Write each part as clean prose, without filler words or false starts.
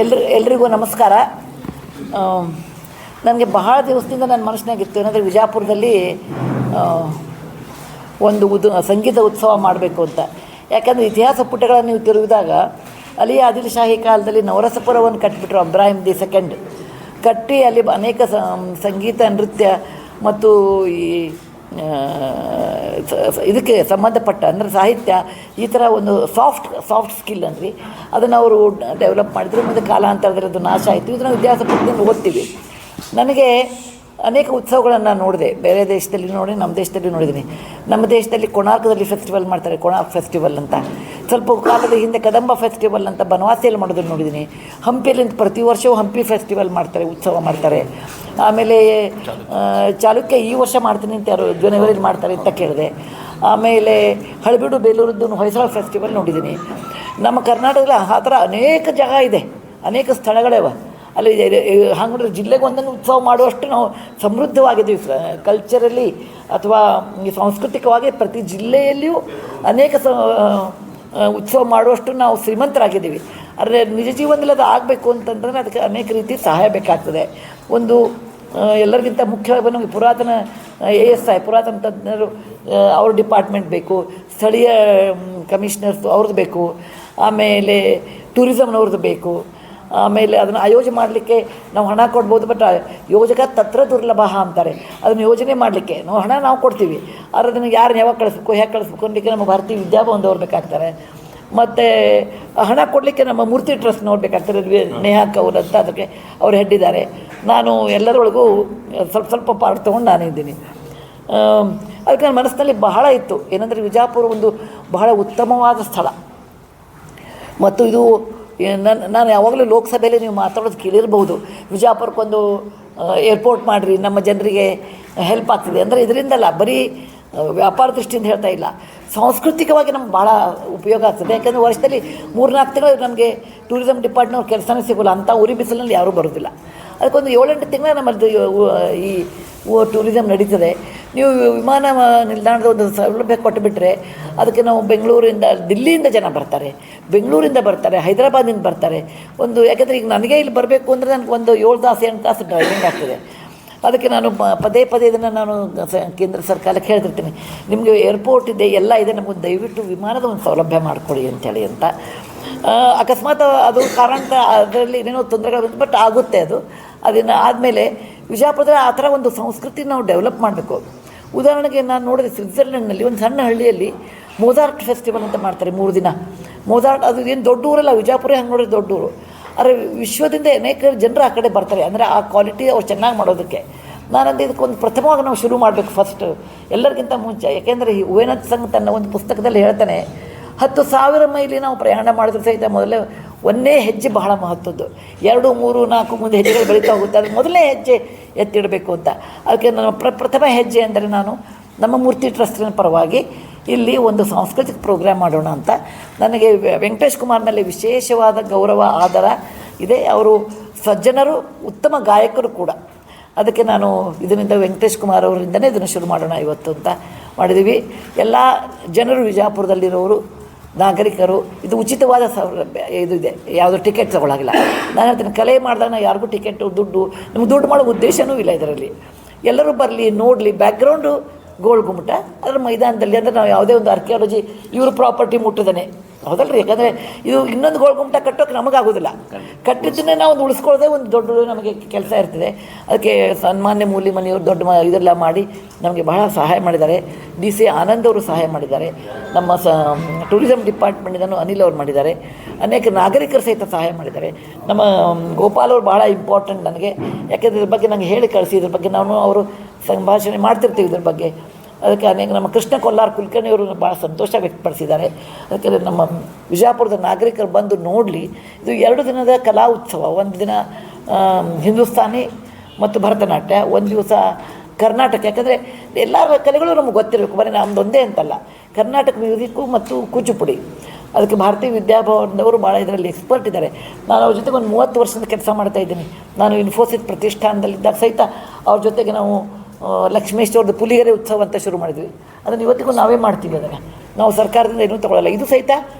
ಎಲ್ರಿಗೂ ನಮಸ್ಕಾರ. ನನಗೆ ಬಹಳ ದಿವಸದಿಂದ ನನ್ನ ಮನಸ್ಸಿನಾಗಿತ್ತು ಏನಂದರೆ ವಿಜಯಪುರದಲ್ಲಿ ಒಂದು ಸಂಗೀತ ಉತ್ಸವ ಮಾಡಬೇಕು ಅಂತ. ಯಾಕಂದರೆ ಇತಿಹಾಸ ಪುಟಗಳನ್ನು ನೀವು ತಿರುಗಿದಾಗ ಅಲಿ ಆದಿಲ್ ಶಾಹಿ ಕಾಲದಲ್ಲಿ ನವರಸಪುರವನ್ನು ಕಟ್ಟಿಬಿಟ್ರು. ಅಬ್ರಾಹಿಂ ದಿ ಸೆಕೆಂಡ್ ಕಟ್ಟಿ ಅಲ್ಲಿ ಅನೇಕ ಸಂಗೀತ, ನೃತ್ಯ ಮತ್ತು ಈ ಇದಕ್ಕೆ ಸಂಬಂಧಪಟ್ಟ ಅಂದರೆ ಸಾಹಿತ್ಯ, ಈ ಥರ ಒಂದು ಸಾಫ್ಟ್ ಸ್ಕಿಲ್ ಅಂದ್ರಿ ಅದನ್ನು ಅವರು ಡೆವಲಪ್ ಮಾಡಿದ್ರು. ಮತ್ತು ಕಾಲಾಂತರದಲ್ಲಿ ಅದು ನಾಶ ಆಯಿತು. ಇದನ್ನು ಇತಿಹಾಸ ಪುಸ್ತಕದಿಂದ ಓದ್ತೀವಿ. ನನಗೆ ಅನೇಕ ಉತ್ಸವಗಳನ್ನು ನೋಡಿದೆ, ಬೇರೆ ದೇಶದಲ್ಲಿ ನೋಡಿ, ನಮ್ಮ ದೇಶದಲ್ಲಿ ನೋಡಿದ್ದೀನಿ. ನಮ್ಮ ದೇಶದಲ್ಲಿ ಕೋಣಾರ್ಕದಲ್ಲಿ ಫೆಸ್ಟಿವಲ್ ಮಾಡ್ತಾರೆ, ಕೋಣಾರ್ಕ್ ಫೆಸ್ಟಿವಲ್ ಅಂತ. ಸ್ವಲ್ಪ ಕಾಲದ ಹಿಂದೆ ಕದಂಬ ಫೆಸ್ಟಿವಲ್ ಅಂತ ಬನವಾಸಿಯಲ್ಲಿ ಮಾಡೋದನ್ನು ನೋಡಿದ್ದೀನಿ. ಹಂಪಿಯಲ್ಲಿ ಪ್ರತಿ ವರ್ಷವೂ ಹಂಪಿ ಫೆಸ್ಟಿವಲ್ ಮಾಡ್ತಾರೆ, ಉತ್ಸವ ಮಾಡ್ತಾರೆ. ಆಮೇಲೆ ಚಾಲುಕ್ಯ ಈ ವರ್ಷ ಮಾಡ್ತೀನಿ ಅಂತ ಯಾರು ಜನವರಿಲಿ ಮಾಡ್ತಾರೆ ಅಂತ ಕೇಳಿದೆ. ಆಮೇಲೆ ಹಳೆಬೀಡು ಬೇಲೂರದ್ದು ಹೊಯ್ಸಳ ಫೆಸ್ಟಿವಲ್ ನೋಡಿದ್ದೀನಿ. ನಮ್ಮ ಕರ್ನಾಟಕದಲ್ಲಿ ಆ ಥರ ಅನೇಕ ಜಾಗ ಇದೆ, ಅನೇಕ ಸ್ಥಳಗಳಿವೆ. ಅಲ್ಲಿ ಹಂಗೆ ನೋಡಿದ್ರೆ ಜಿಲ್ಲೆಗೆ ಒಂದೊಂದು ಉತ್ಸವ ಮಾಡುವಷ್ಟು ನಾವು ಸಮೃದ್ಧವಾಗಿದ್ದೀವಿ ಕಲ್ಚರಲ್ಲಿ ಅಥವಾ ಸಾಂಸ್ಕೃತಿಕವಾಗಿ. ಪ್ರತಿ ಜಿಲ್ಲೆಯಲ್ಲಿಯೂ ಅನೇಕ ಉತ್ಸವ ಮಾಡುವಷ್ಟು ನಾವು ಶ್ರೀಮಂತರಾಗಿದ್ದೀವಿ. ಆದರೆ ನಿಜ ಜೀವನದಲ್ಲಿ ಅದು ಆಗಬೇಕು ಅಂತಂದರೆ ಅದಕ್ಕೆ ಅನೇಕ ರೀತಿ ಸಹಾಯ ಬೇಕಾಗ್ತದೆ. ಒಂದು ಎಲ್ಲರಿಗಿಂತ ಮುಖ್ಯವಾಗಿ ನಮಗೆ ಪುರಾತನ ASI ಪುರಾತನ ತಜ್ಞರು ಅವ್ರ ಡಿಪಾರ್ಟ್ಮೆಂಟ್ ಬೇಕು, ಸ್ಥಳೀಯ ಕಮಿಷನರ್ಸ್ ಅವ್ರದ್ದು ಬೇಕು, ಆಮೇಲೆ ಟೂರಿಸಮ್ನವ್ರದ್ದು ಬೇಕು. ಆಮೇಲೆ ಅದನ್ನು ಆಯೋಜನೆ ಮಾಡಲಿಕ್ಕೆ ನಾವು ಹಣ ಕೊಡ್ಬೋದು, ಬಟ್ ಯೋಜಕ ತತ್ರ ದುರ್ಲಭ ಅಂತಾರೆ. ಅದನ್ನು ಯೋಜನೆ ಮಾಡಲಿಕ್ಕೆ ನಾವು ಕೊಡ್ತೀವಿ, ಆದರೆ ಅದನ್ನು ಯಾರನ್ನ ಯಾವಾಗ ಕಳಿಸ್ಬೇಕು, ಹೇಗೆ ಕಳಿಸ್ಬೇಕು ಅನ್ನಲಿಕ್ಕೆ ನಮ್ಮ ಭಾರತೀಯ ವಿದ್ಯಾಭವನದವ್ರು ಬೇಕಾಗ್ತಾರೆ. ಮತ್ತು ಹಣ ಕೊಡಲಿಕ್ಕೆ ನಮ್ಮ ಮೂರ್ತಿ ಟ್ರಸ್ಟ್ ನೋಡಬೇಕಾಗ್ತದೆ. ನೇಹಾ ಕೌಲ್ ಅಂತ ಅದಕ್ಕೆ ಅವ್ರು ಹೆಡ್ಡಿದ್ದಾರೆ. ನಾನು ಎಲ್ಲರೊಳಗೂ ಸ್ವಲ್ಪ ಪಾಠ ತೊಗೊಂಡು ನಾನಿದ್ದೀನಿ. ಅದಕ್ಕೆ ನನ್ನ ಮನಸ್ಸಿನಲ್ಲಿ ಬಹಳ ಇತ್ತು ಏನಂದರೆ ವಿಜಯಪುರ ಒಂದು ಬಹಳ ಉತ್ತಮವಾದ ಸ್ಥಳ. ಮತ್ತು ಇದು ನಾನು ಯಾವಾಗಲೂ ಲೋಕಸಭೆಯಲ್ಲಿ ನೀವು ಮಾತಾಡೋದು ಕೇಳಿರ್ಬೋದು, ವಿಜಯಪುರಕ್ಕೊಂದು ಏರ್ಪೋರ್ಟ್ ಮಾಡಿರಿ, ನಮ್ಮ ಜನರಿಗೆ ಹೆಲ್ಪ್ ಆಗ್ತದೆ ಅಂದರೆ. ಇದರಿಂದಲ್ಲ, ಬರೀ ವ್ಯಾಪಾರ ದೃಷ್ಟಿಯಿಂದ ಹೇಳ್ತಾ ಇಲ್ಲ, ಸಾಂಸ್ಕೃತಿಕವಾಗಿ ನಮ್ಗೆ ಭಾಳ ಉಪಯೋಗ ಆಗ್ತದೆ. ಯಾಕೆಂದರೆ ವರ್ಷದಲ್ಲಿ 3-4 ತಿಂಗಳು ನಮಗೆ ಟೂರಿಸಮ್ ಡಿಪಾರ್ಟ್ಮೆಂಟ್ ಕೆಲಸನೇ ಸಿಗೋಲ್ಲ. ಅಂಥ ಉರಿ ಬಿಸಿಲಿನಲ್ಲಿ ಯಾರೂ ಬರೋದಿಲ್ಲ. ಅದಕ್ಕೊಂದು 7-8 ತಿಂಗಳು ನಮ್ಮದು ಈ ಟೂರಿಸಮ್ ನಡೀತದೆ. ನೀವು ವಿಮಾನ ನಿಲ್ದಾಣದ ಒಂದು ಸೌಲಭ್ಯ ಕೊಟ್ಟುಬಿಟ್ರೆ ಅದಕ್ಕೆ ನಾವು ಬೆಂಗಳೂರಿಂದ, ದಿಲ್ಲಿಯಿಂದ ಜನ ಬರ್ತಾರೆ, ಬೆಂಗಳೂರಿಂದ ಬರ್ತಾರೆ, ಹೈದರಾಬಾದಿಂದ ಬರ್ತಾರೆ. ಯಾಕೆಂದರೆ ಈಗ ನನಗೆ ಇಲ್ಲಿ ಬರಬೇಕು ಅಂದರೆ ನನಗೆ ಒಂದು 7 ತಾಸು 8 ತಾಸು ಡ್ರೈವಿಂಗ್ ಆಗ್ತದೆ. ಅದಕ್ಕೆ ನಾನು ಪದೇ ಇದನ್ನು ನಾನು ಕೇಂದ್ರ ಸರ್ಕಾರಕ್ಕೆ ಹೇಳ್ತಿರ್ತೀನಿ, ನಿಮಗೆ ಏರ್ಪೋರ್ಟ್ ಇದೆ, ಎಲ್ಲ ಇದೆ, ನಮಗೊಂದು ದಯವಿಟ್ಟು ವಿಮಾನದ ಒಂದು ಸೌಲಭ್ಯ ಮಾಡಿಕೊಡಿ ಅಂತೇಳಿ ಅಂತ. ಅಕಸ್ಮಾತ್ ಅದು ಕಾರಣ ಅದರಲ್ಲಿ ಏನೇನೋ ತೊಂದರೆಗಳು, ಬಟ್ ಆಗುತ್ತೆ ಅದು. ಅದನ್ನು ಆದಮೇಲೆ ವಿಜಯಪುರದಲ್ಲಿ ಆ ಥರ ಒಂದು ಸಂಸ್ಕೃತಿ ನಾವು ಡೆವಲಪ್ ಮಾಡಬೇಕು. ಉದಾಹರಣೆಗೆ ನಾನು ನೋಡಿದೆ, ಸ್ವಿಟ್ಜರ್ಲೆಂಡ್ನಲ್ಲಿ ಒಂದು ಸಣ್ಣ ಹಳ್ಳಿಯಲ್ಲಿ ಮೊಜಾರ್ಟ್ ಫೆಸ್ಟಿವಲ್ ಅಂತ ಮಾಡ್ತಾರೆ 3 ದಿನ. ಮೊಜಾರ್ಟ್ ಅದು ಏನು ದೊಡ್ಡ ಊರಲ್ಲ, ವಿಜಯಪುರ ಹಂಗೆ ನೋಡಿದ್ರೆ ದೊಡ್ಡ ಊರು. ಆದರೆ ವಿಶ್ವದಿಂದ ಅನೇಕ ಜನರು ಆ ಕಡೆ ಬರ್ತಾರೆ, ಅಂದರೆ ಆ ಕ್ವಾಲಿಟಿ ಅವ್ರು ಚೆನ್ನಾಗಿ ಮಾಡೋದಕ್ಕೆ. ನಾನಂದು ಇದಕ್ಕೊಂದು ಪ್ರಥಮವಾಗಿ ನಾವು ಶುರು ಮಾಡಬೇಕು ಫಸ್ಟ್, ಎಲ್ಲರಿಗಿಂತ ಮುಂಚೆ. ಯಾಕೆಂದರೆ ವೇದಾಂತ ಸಂಘ ತನ್ನ ಒಂದು ಪುಸ್ತಕದಲ್ಲಿ ಹೇಳ್ತಾನೆ, 10,000 ಮೈಲಿ ನಾವು ಪ್ರಯಾಣ ಮಾಡಿದ್ರೆ ಸಹಿತ ಮೊದಲೇ ಒಂದೇ ಹೆಜ್ಜೆ ಬಹಳ ಮಹತ್ವದ್ದು. 2, 3, 4 ಮುಂದೆ ಹೆಜ್ಜೆಗಳು ಬೆಳೀತಾ ಹೋಗುತ್ತೆ. ಅದಕ್ಕೆ ಮೊದಲನೇ ಹೆಜ್ಜೆ ಎತ್ತಿಡಬೇಕು ಅಂತ. ಅದಕ್ಕೆ ನನ್ನ ಪ್ರಥಮ ಹೆಜ್ಜೆ ಅಂದರೆ ನಾನು ನಮ್ಮ ಮೂರ್ತಿ ಟ್ರಸ್ಟಿನ ಪರವಾಗಿ ಇಲ್ಲಿ ಒಂದು ಸಾಂಸ್ಕೃತಿಕ ಪ್ರೋಗ್ರಾಮ್ ಮಾಡೋಣ ಅಂತ. ನನಗೆ ವೆಂಕಟೇಶ್ ಕುಮಾರ್ ಮೇಲೆ ವಿಶೇಷವಾದ ಗೌರವ, ಆದರ ಇದೆ. ಅವರು ಸಜ್ಜನರು, ಉತ್ತಮ ಗಾಯಕರು ಕೂಡ. ಅದಕ್ಕೆ ನಾನು ಇದರಿಂದ ವೆಂಕಟೇಶ್ ಕುಮಾರ್ ಅವರಿಂದನೇ ಇದನ್ನು ಶುರು ಮಾಡೋಣ ಇವತ್ತು ಅಂತ ಮಾಡಿದ್ದೀವಿ. ಎಲ್ಲ ಜನರು, ವಿಜಯಪುರದಲ್ಲಿರೋರು, ನಾಗರಿಕರು, ಇದು ಉಚಿತವಾದ ಸೌಲಭ್ಯ. ಇದು ಇದೆ, ಯಾವುದೋ ಟಿಕೆಟ್ ತಗೊಳ್ಳಾಗಿಲ್ಲ. ನಾನು ಹೇಳ್ತೀನಿ, ಕಲೆ ಮಾಡಿದಾಗ ನಾವು ಯಾರಿಗೂ ಟಿಕೆಟು, ನಮ್ಗೆ ದುಡ್ಡು ಮಾಡೋ ಉದ್ದೇಶವೂ ಇಲ್ಲ ಇದರಲ್ಲಿ. ಎಲ್ಲರೂ ಬರಲಿ, ನೋಡಲಿ. ಬ್ಯಾಕ್ಗ್ರೌಂಡು ಗೋಲ್ ಗುಮ್ಮಟ, ಅದರ ಮೈದಾನದಲ್ಲಿ. ಅಂದರೆ ನಾವು ಯಾವುದೇ ಒಂದು ಆರ್ಕಿಯಾಲಜಿ ಇವರು ಪ್ರಾಪರ್ಟಿ ಮುಟ್ಟಿದ್ದಾನೆ, ಹೌದಲ್ರಿ? ಯಾಕಂದರೆ ಇದು ಇನ್ನೊಂದು ಗೋಲ್ ಗುಮ್ಮಟ ಕಟ್ಟೋಕೆ ನಮಗಾಗೋದಿಲ್ಲ. ಕಟ್ಟಿದ್ದನ್ನೇ ನಾವು ಒಂದು ಉಳಿಸ್ಕೊಳ್ಳೋದೇ ಒಂದು ದೊಡ್ಡ ನಮಗೆ ಕೆಲಸ ಇರ್ತದೆ. ಅದಕ್ಕೆ ಸನ್ಮಾನ್ಯ ಮೂಲಿಮನಿಯವರು ದೊಡ್ಡ ಇದೆಲ್ಲ ಮಾಡಿ ನಮಗೆ ಬಹಳ ಸಹಾಯ ಮಾಡಿದ್ದಾರೆ. DC ಆನಂದ್ ಅವರು ಸಹಾಯ ಮಾಡಿದ್ದಾರೆ. ನಮ್ಮ ಟೂರಿಸಮ್ ಡಿಪಾರ್ಟ್ಮೆಂಟಿಂದನೂ ಅನಿಲ್ ಅವರು ಮಾಡಿದ್ದಾರೆ. ಅನೇಕ ನಾಗರಿಕರು ಸಹಿತ ಸಹಾಯ ಮಾಡಿದ್ದಾರೆ. ನಮ್ಮ ಗೋಪಾಲ್ ಅವರು ಭಾಳ ಇಂಪಾರ್ಟೆಂಟ್ ನನಗೆ. ಯಾಕೆಂದರೆ ಇದ್ರ ಬಗ್ಗೆ ನನಗೆ ಹೇಳಿ ಕಳಿಸಿ, ಇದ್ರ ಬಗ್ಗೆ ನಾವು ಅವರು ಸಂಭಾಷಣೆ ಮಾಡ್ತಿರ್ತೀವಿ ಇದ್ರ ಬಗ್ಗೆ. ಅದಕ್ಕೆ ಅನೇಕ ನಮ್ಮ ಕೃಷ್ಣ ಕೊಲ್ಲಾರ್ ಕುಲಕರ್ಣಿಯವರು ಭಾಳ ಸಂತೋಷ ವ್ಯಕ್ತಪಡಿಸಿದ್ದಾರೆ. ಅದಕ್ಕೆ ನಮ್ಮ ವಿಜಯಪುರದ ನಾಗರಿಕರು ಬಂದು ನೋಡಲಿ. ಇದು 2 ದಿನದ ಕಲಾ ಉತ್ಸವ. ಒಂದು ದಿನ ಹಿಂದೂಸ್ತಾನಿ ಮತ್ತು ಭರತನಾಟ್ಯ, ಒಂದು ದಿವಸ ಕರ್ನಾಟಕ. ಯಾಕಂದರೆ ಎಲ್ಲ ಕಲೆಗಳು ನಮಗೆ ಗೊತ್ತಿರಬೇಕು, ಬರೀ ನಮ್ಮದೊಂದೇ ಅಂತಲ್ಲ. ಕರ್ನಾಟಕ ಮ್ಯೂಸಿಕ್ಕು ಮತ್ತು ಕೂಚಿಪುಡಿ. ಅದಕ್ಕೆ ಭಾರತೀಯ ವಿದ್ಯಾಭವನದವರು ಭಾಳ ಇದರಲ್ಲಿ ಎಕ್ಸ್ಪರ್ಟ್ ಇದ್ದಾರೆ. ನಾನು ಅವ್ರ ಜೊತೆಗೆ ಒಂದು 30 ವರ್ಷದ ಕೆಲಸ ಮಾಡ್ತಾಯಿದ್ದೀನಿ. ನಾನು ಇನ್ಫೋಸಿಸ್ ಪ್ರತಿಷ್ಠಾನದಲ್ಲಿದ್ದಾಗ ಸಹಿತ ಅವ್ರ ಜೊತೆಗೆ ನಾವು ಲಕ್ಷ್ಮೇಶ್ವರದ ಪುಲಿಗೆರೆ ಉತ್ಸವ ಅಂತ ಶುರು ಮಾಡಿದ್ವಿ. ಅದನ್ನು ಇವತ್ತಿಗೂ ನಾವೇ ಮಾಡ್ತೀವಿ. ಅದನ್ನು ನಾವು ಸರ್ಕಾರದಿಂದ ಏನೂ ತೊಗೊಳ್ಳಲ್ಲ. ಇದು ಸಹಿತ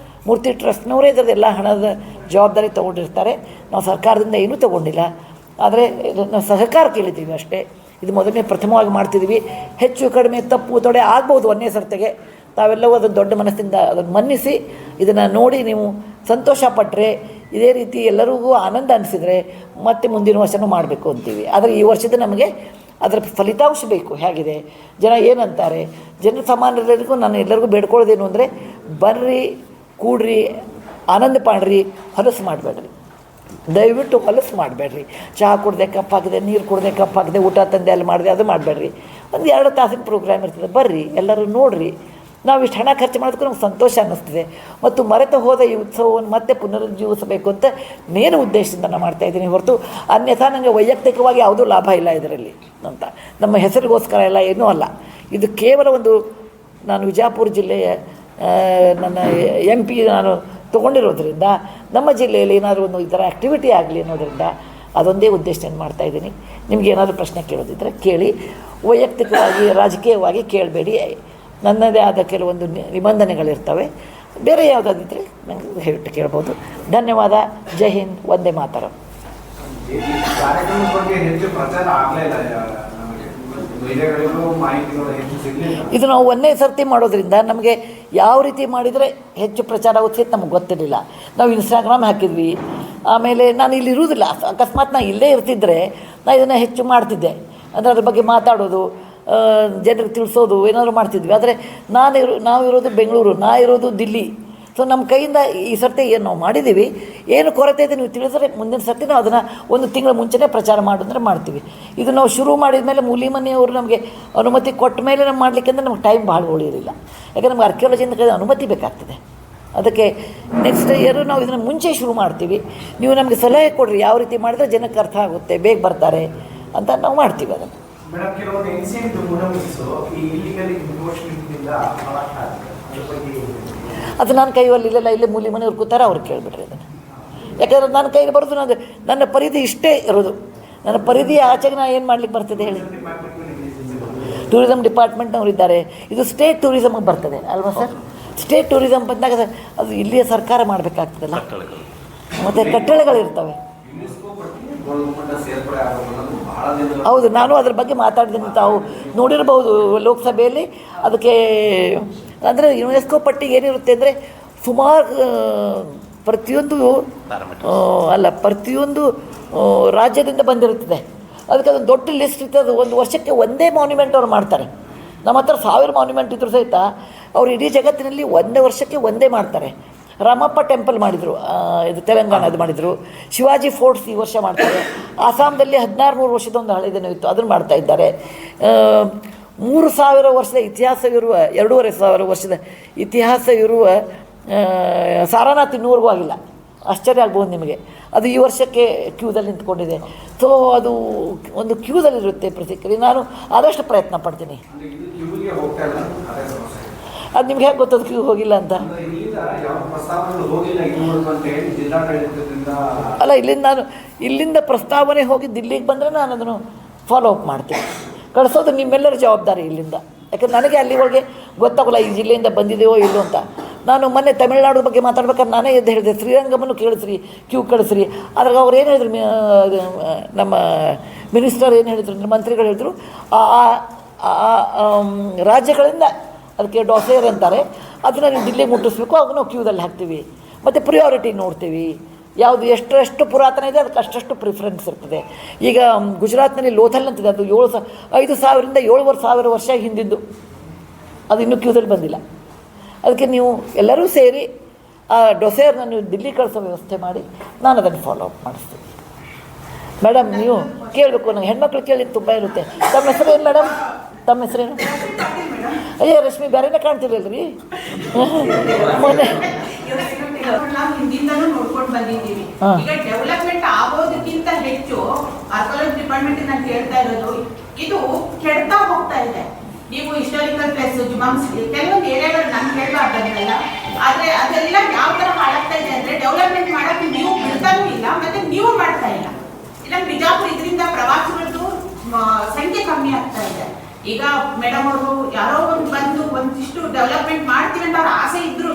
ಮೂರ್ತಿ ಟ್ರಸ್ಟ್ನವರೇ ಇದರದ್ದು ಎಲ್ಲ ಹಣದ ಜವಾಬ್ದಾರಿ ತೊಗೊಂಡಿರ್ತಾರೆ. ನಾವು ಸರ್ಕಾರದಿಂದ ಏನೂ ತೊಗೊಂಡಿಲ್ಲ, ಆದರೆ ನಾವು ಸಹಕಾರ ಕೇಳಿದ್ದೀವಿ ಅಷ್ಟೇ. ಇದು ಮೊದಲನೇ ಪ್ರಥಮವಾಗಿ ಮಾಡ್ತಿದ್ದೀವಿ. ಹೆಚ್ಚು ಕಡಿಮೆ ತಪ್ಪು ತೊಡೆ ಆಗ್ಬೋದು ಒಂದೇ ಸರ್ತಿಗೆ. ತಾವೆಲ್ಲವೂ ಅದನ್ನು ದೊಡ್ಡ ಮನಸ್ಸಿಂದ ಅದನ್ನು ಮನ್ನಿಸಿ ಇದನ್ನು ನೋಡಿ ನೀವು ಸಂತೋಷಪಟ್ಟರೆ, ಇದೇ ರೀತಿ ಎಲ್ಲರಿಗೂ ಆನಂದ ಅನಿಸಿದರೆ ಮತ್ತೆ ಮುಂದಿನ ವರ್ಷವೂ ಮಾಡಬೇಕು ಅಂತೀವಿ. ಆದರೆ ಈ ವರ್ಷದ ನಮಗೆ ಅದರ ಫಲಿತಾಂಶ ಬೇಕು. ಹೇಗಿದೆ, ಜನ ಏನಂತಾರೆ, ಜನಸಾಮಾನ್ಯರಿಗೂ ನಾನು ಎಲ್ಲರಿಗೂ ಬೇಡ್ಕೊಳ್ಳೋದೇನು ಅಂದರೆ, ಬರ್ರಿ, ಕೂಡ್ರಿ, ಆನಂದ ಪಾಡ್ರಿ, ಹೊಲಸು ಮಾಡಬೇಡ್ರಿ. ದಯವಿಟ್ಟು ಹೊಲಸು ಮಾಡಬೇಡ್ರಿ. ಚಹಾ ಕುಡ್ದೆ ಕಪ್ಪಾಗಿದೆ, ನೀರು ಕುಡ್ದೆ ಕಪ್ಪಾಗಿದೆ, ಊಟ ತಂದೆ ಅಲ್ಲಿ ಮಾಡಿದೆ, ಅದು ಮಾಡಬೇಡ್ರಿ. ಒಂದು 2 ತಾಸಿನ ಪ್ರೋಗ್ರಾಮ್ ಇರ್ತದೆ, ಬರ್ರಿ, ಎಲ್ಲರೂ ನೋಡಿರಿ. ನಾವು ಇಷ್ಟು ಹಣ ಖರ್ಚು ಮಾಡೋದಕ್ಕೂ ನಮ್ಗೆ ಸಂತೋಷ ಅನ್ನಿಸ್ತದೆ. ಮತ್ತು ಮರೆತು ಹೋದ ಈ ಉತ್ಸವವನ್ನು ಮತ್ತೆ ಪುನರುಜ್ಜೀವಿಸಬೇಕು ಅಂತ ಮೇನ್ ಉದ್ದೇಶದಿಂದ ನಾನು ಮಾಡ್ತಾಯಿದ್ದೀನಿ ಹೊರತು ಅನ್ಯಥಾ ನನಗೆ ವೈಯಕ್ತಿಕವಾಗಿ ಯಾವುದೂ ಲಾಭ ಇಲ್ಲ ಇದರಲ್ಲಿ ಅಂತ. ನಮ್ಮ ಹೆಸರಿಗೋಸ್ಕರ ಎಲ್ಲ ಏನೂ ಅಲ್ಲ. ಇದು ಕೇವಲ ಒಂದು, ನಾನು ವಿಜಯಪುರ ಜಿಲ್ಲೆಯ ನನ್ನ MP ನಾನು ತೊಗೊಂಡಿರೋದ್ರಿಂದ ನಮ್ಮ ಜಿಲ್ಲೆಯಲ್ಲಿ ಏನಾದರೂ ಒಂದು ಈ ಥರ ಆ್ಯಕ್ಟಿವಿಟಿ ಆಗಲಿ ಅನ್ನೋದರಿಂದ ಅದೊಂದೇ ಉದ್ದೇಶದಿಂದ ಮಾಡ್ತಾಯಿದ್ದೀನಿ. ನಿಮ್ಗೆ ಏನಾದರೂ ಪ್ರಶ್ನೆ ಕೇಳೋದಿದ್ದರೆ ಕೇಳಿ, ವೈಯಕ್ತಿಕವಾಗಿ ರಾಜಕೀಯವಾಗಿ ಕೇಳಬೇಡಿ. ನನ್ನದೇ ಆದ ಕೆಲವೊಂದು ನಿಬಂಧನೆಗಳಿರ್ತವೆ. ಬೇರೆ ಯಾವುದಾದಿದ್ದರೆ ನನಗೆ ದಯವಿಟ್ಟು ಕೇಳ್ಬೋದು. ಧನ್ಯವಾದ. ಜೈ ಹಿಂದ್, ವಂದೇ ಮಾತರಂ. ಇದು ನಾವು ಒಂದೇ ಸರ್ತಿ ಮಾಡೋದ್ರಿಂದ ನಮಗೆ ಯಾವ ರೀತಿ ಮಾಡಿದರೆ ಹೆಚ್ಚು ಪ್ರಚಾರ ಆಗುತ್ತೆ ಅಂತ ನಮಗೆ ಗೊತ್ತಿರಲಿಲ್ಲ. ನಾವು ಇನ್ಸ್ಟಾಗ್ರಾಮ್ ಹಾಕಿದ್ವಿ, ಆಮೇಲೆ ನಾನು ಇಲ್ಲಿ ಇರುವುದಿಲ್ಲ. ಅಕಸ್ಮಾತ್ ನಾನು ಇಲ್ಲೇ ಇರ್ತಿದ್ದರೆ ನಾನು ಇದನ್ನು ಹೆಚ್ಚು ಮಾಡ್ತಿದ್ದೆ. ಅಂದರೆ ಅದ್ರ ಬಗ್ಗೆ ಮಾತಾಡೋದು, ಜನರಿಗೆ ತಿಳಿಸೋದು ಏನಾದರೂ ಮಾಡ್ತಿದ್ವಿ. ಆದರೆ ನಾವು ಇರೋದು ಬೆಂಗಳೂರು, ಇರೋದು ದಿಲ್ಲಿ. ಸೊ ನಮ್ಮ ಕೈಯಿಂದ ಈ ಸರ್ತಿ ಏನು ನಾವು ಮಾಡಿದ್ದೀವಿ, ಏನು ಕೊರತೆ ಇದೆ ನೀವು ತಿಳಿಸಿದ್ರೆ ಮುಂದಿನ ಸರ್ತಿ ನಾವು ಅದನ್ನು 1 ತಿಂಗಳ ಮುಂಚೆನೇ ಪ್ರಚಾರ ಮಾಡಿದ್ರೆ ಮಾಡ್ತೀವಿ. ಇದು ನಾವು ಶುರು ಮಾಡಿದ ಮೇಲೆ ಮೂಲಿಮನೆಯವರು ನಮಗೆ ಅನುಮತಿ ಕೊಟ್ಟ ಮೇಲೆ ನಾವು ಮಾಡಲಿಕ್ಕೆ ಅಂದರೆ ನಮ್ಗೆ ಟೈಮ್ ಭಾಳ ಉಳಿಯೋದಿಲ್ಲ. ಯಾಕಂದರೆ ನಮ್ಗೆ ಆರ್ಕಿಯಾಲಜಿಯಿಂದ ಅನುಮತಿ ಬೇಕಾಗ್ತದೆ. ಅದಕ್ಕೆ ನೆಕ್ಸ್ಟ್ ಇಯರು ನಾವು ಇದನ್ನು ಮುಂಚೆ ಶುರು ಮಾಡ್ತೀವಿ. ನೀವು ನಮಗೆ ಸಲಹೆ ಕೊಡಿರಿ, ಯಾವ ರೀತಿ ಮಾಡಿದ್ರೆ ಜನಕ್ಕೆ ಅರ್ಥ ಆಗುತ್ತೆ, ಬೇಗ ಬರ್ತಾರೆ ಅಂತ ನಾವು ಮಾಡ್ತೀವಿ ಅದನ್ನು. ಅದು ನನ್ನ ಕೈಯಲ್ಲಿ ಇಲ್ಲೆಲ್ಲ ಇಲ್ಲೇ ಮೂಲಿ ಮನೆಯವ್ರು ಕೂತಾರೆ, ಅವ್ರು ಕೇಳಿಬಿಟ್ರಿ ಅದನ್ನು. ಯಾಕಂದ್ರೆ ನನ್ನ ಕೈಗೆ ಬರೋದು ನನ್ನ ಪರಿಧಿ ಇಷ್ಟೇ ಇರೋದು. ನನ್ನ ಪರಿಧಿ ಆಚೆಗೆ ನಾನು ಏನು ಮಾಡ್ಲಿಕ್ಕೆ ಬರ್ತದೆ ಹೇಳಿ. ಟೂರಿಸಮ್ ಡಿಪಾರ್ಟ್ಮೆಂಟ್ನವ್ರು ಇದ್ದಾರೆ. ಇದು ಸ್ಟೇಟ್ ಟೂರಿಸಮ್ಗೆ ಬರ್ತದೆ ಅಲ್ವಾ ಸರ್? ಸ್ಟೇಟ್ ಟೂರಿಸಮ್ ಬಂದಾಗ ಅದು ಇಲ್ಲಿಯ ಸರ್ಕಾರ ಮಾಡಬೇಕಾಗ್ತದಲ್ಲ, ಮತ್ತು ಕಟ್ಟಳೆಗಳಿರ್ತವೆ. ಹೌದು, ನಾನು ಅದ್ರ ಬಗ್ಗೆ ಮಾತಾಡಿದ್ದೀನಿ. ತಾವು ನೋಡಿರ್ಬೋದು ಲೋಕಸಭೆಯಲ್ಲಿ. ಅದಕ್ಕೆ ಅಂದರೆ ಯುನೆಸ್ಕೋ ಪಟ್ಟಿಗೆ ಏನಿರುತ್ತೆ ಅಂದರೆ ಸುಮಾರು ಪ್ರತಿಯೊಂದು ರಾಜ್ಯದಿಂದ ಬಂದಿರುತ್ತದೆ. ಅದಕ್ಕೆ ಅದೊಂದು ದೊಡ್ಡ ಲಿಸ್ಟ್ ಇರ್ತದೆ. ಅದು ಒಂದು ವರ್ಷಕ್ಕೆ ಒಂದೇ ಮಾನ್ಯುಮೆಂಟ್ ಅವ್ರು ಮಾಡ್ತಾರೆ. ನಮ್ಮ ಹತ್ರ 1000 ಮಾನ್ಯುಮೆಂಟ್ ಇದ್ದರೂ ಸಹಿತ ಅವರು ಇಡೀ ಜಗತ್ತಿನಲ್ಲಿ ಒಂದೇ ವರ್ಷಕ್ಕೆ ಒಂದೇ ಮಾಡ್ತಾರೆ. ರಾಮಪ್ಪ ಟೆಂಪಲ್ ಮಾಡಿದರು, ಇದು ತೆಲಂಗಾಣದ್ದು ಮಾಡಿದರು. ಶಿವಾಜಿ ಫೋರ್ಟ್ಸ್ ಈ ವರ್ಷ ಮಾಡ್ತಾರೆ. ಆಸಾಮದಲ್ಲಿ 1600 ವರ್ಷದ ಒಂದು ಹಳೆದೇನೋ ಇತ್ತು, ಅದನ್ನು ಮಾಡ್ತಾ ಇದ್ದಾರೆ. 3000 ವರ್ಷದ ಇತಿಹಾಸ ಇರುವ, 2500 ವರ್ಷದ ಇತಿಹಾಸ ಇರುವ ಸಾರನಾಥ್ ಇನ್ನೂವರೆಗೂ ಆಗಿಲ್ಲ. ಆಶ್ಚರ್ಯ ಆಗ್ಬೋದು ನಿಮಗೆ. ಅದು ಈ ವರ್ಷಕ್ಕೆ ಕ್ಯೂದಲ್ಲಿ ನಿಂತ್ಕೊಂಡಿದೆ. ಸೊ ಅದು ಒಂದು ಕ್ಯೂದಲ್ಲಿರುತ್ತೆ ಪ್ರತಿಕ್ರಿಯೆ. ನಾನು ಆದಷ್ಟು ಪ್ರಯತ್ನ ಪಡ್ತೀನಿ. ಅದು ನಿಮ್ಗೆ ಹೇಗೆ ಗೊತ್ತದು ಕ್ಯೂ ಹೋಗಿಲ್ಲ ಅಂತ? ಅಲ್ಲ, ಇಲ್ಲಿಂದ ಪ್ರಸ್ತಾವನೆ ಹೋಗಿ ದಿಲ್ಲಿಗೆ ಬಂದರೆ ನಾನು ಅದನ್ನು ಫಾಲೋ ಅಪ್ ಮಾಡ್ತೀನಿ. ಕಳಿಸೋದು ನಿಮ್ಮೆಲ್ಲರ ಜವಾಬ್ದಾರಿ ಇಲ್ಲಿಂದ. ಯಾಕಂದ್ರೆ ನನಗೆ ಅಲ್ಲಿವರೆಗೆ ಗೊತ್ತಾಗಲ್ಲ ಈ ಜಿಲ್ಲೆಯಿಂದ ಬಂದಿದೆಯೋ ಇಲ್ಲೋ ಅಂತ. ನಾನು ಮೊನ್ನೆ ತಮಿಳುನಾಡು ಬಗ್ಗೆ ಮಾತಾಡ್ಬೇಕಾದ್ರೆ ನಾನೇ ಎದ್ದು ಹೇಳಿದೆ, ಶ್ರೀರಂಗಮನ್ನು ಕೇಳಿಸ್ರಿ, ಕ್ಯೂ ಕಳಿಸ್ರಿ. ಅದ್ರಾಗ ಅವ್ರು ಏನು ಹೇಳಿದ್ರು, ನಮ್ಮ ಮಿನಿಸ್ಟರ್ ಏನು ಹೇಳಿದ್ರು ಅಂದರೆ ಮಂತ್ರಿಗಳು ಹೇಳಿದ್ರು, ರಾಜ್ಯಗಳಿಂದ ಅದಕ್ಕೆ ಡಾಸೇರ್ ಅಂತಾರೆ, ಅದನ್ನು ನೀವು ದಿಲ್ಲಿಗೆ ಮುಟ್ಟಿಸ್ಬೇಕು. ಆಗ ನಾವು ಕ್ಯೂದಲ್ಲಿ ಹಾಕ್ತೀವಿ. ಮತ್ತು ಪ್ರಿಯಾರಿಟಿ ನೋಡ್ತೀವಿ. ಯಾವುದು ಎಷ್ಟು ಪುರಾತನ ಇದೆ ಅದಕ್ಕೆ ಅಷ್ಟು ಪ್ರಿಫರೆನ್ಸ್ ಇರ್ತದೆ. ಈಗ ಗುಜರಾತ್ನಲ್ಲಿ ಲೋಥಲ್ ಅಂತಿದೆ, ಅದು 5000ರಿಂದ 7000 ವರ್ಷ ಹಿಂದಿದ್ದು. ಅದು ಇನ್ನೂ ಕ್ಯೂದಲ್ಲಿ ಬಂದಿಲ್ಲ. ಅದಕ್ಕೆ ನೀವು ಎಲ್ಲರೂ ಸೇರಿ ಆ ಡೊಸೇರ್ನ ನೀವು ದಿಲ್ಲಿ ಕಳಿಸೋ ವ್ಯವಸ್ಥೆ ಮಾಡಿ ನಾನು ಅದನ್ನು ಫಾಲೋ ಅಪ್ ಮಾಡಿಸ್ತೀನಿ. ಮೇಡಮ್ ನೀವು ಕೇಳಬೇಕು, ನನಗೆ ಹೆಣ್ಮಕ್ಳು ಕೇಳಿದ್ದು ತುಂಬ ಇರುತ್ತೆ. ತಮ್ಮ ಹೆಸರೇನು ಮೇಡಮ್? ತಮ್ಮ ಹೆಸರೇನು? ಅಯ್ಯೋ ರಶ್ಮಿ, ಬೇರೆನೇ ಕಾಣ್ತಿರಲ್ರಿ. ಮೊನ್ನೆ ಹಿಂದಿಂದನೂ ನೋಡ್ಕೊಂಡು ಬಂದಿದ್ದೀವಿ. ಈಗ ಡೆವಲಪ್ಮೆಂಟ್ ಆಗೋದಕ್ಕಿಂತ ಹೆಚ್ಚು ಆರ್ಕಿಯಾಲಜಿ ಡಿಪಾರ್ಟ್ಮೆಂಟ್ ನಾನು ಕೇಳ್ತಾ ಇರೋದು, ಇದು ಕೆಡ್ತಾ ಹೋಗ್ತಾ ಇದೆ. ನೀವು ಹಿಸ್ಟಾರಿಕಲ್ ಪ್ಲೇಸ್, ಜುಮಾಮ್ಸ್, ಕೆಲವೊಂದು ಏರಿಯಾಗಳು ನಾನು ಕೇಳಬಾರ್ದಲ್ಲ, ಆದ್ರೆ ಅದೆಲ್ಲ ಯಾವ ತರ ಹಾಳಾಗ್ತಾ ಇದೆ ಅಂದ್ರೆ ಡೆವಲಪ್ಮೆಂಟ್ ಮಾಡಕ್ಕೆ ನೀವು ಬಿಡ್ತಾನೂ ಇಲ್ಲ, ಮತ್ತೆ ನೀವು ಮಾಡ್ತಾ ಇಲ್ಲ. ಇಲ್ಲ ಬಿಜಾಪುರ ಇದರಿಂದ ಪ್ರವಾಸಿಗರದ್ದು ಸಂಖ್ಯೆ ಕಮ್ಮಿ ಆಗ್ತಾ ಇದೆ. ಈಗ ಮೇಡಮ್ ಅವರು ಯಾರೋ ಒಂದು ಬಂದು ಒಂದಿಷ್ಟು ಡೆವಲಪ್ಮೆಂಟ್ ಮಾಡ್ತೀವಿ ಅಂತ ಅವ್ರ ಆಸೆ ಇದ್ರು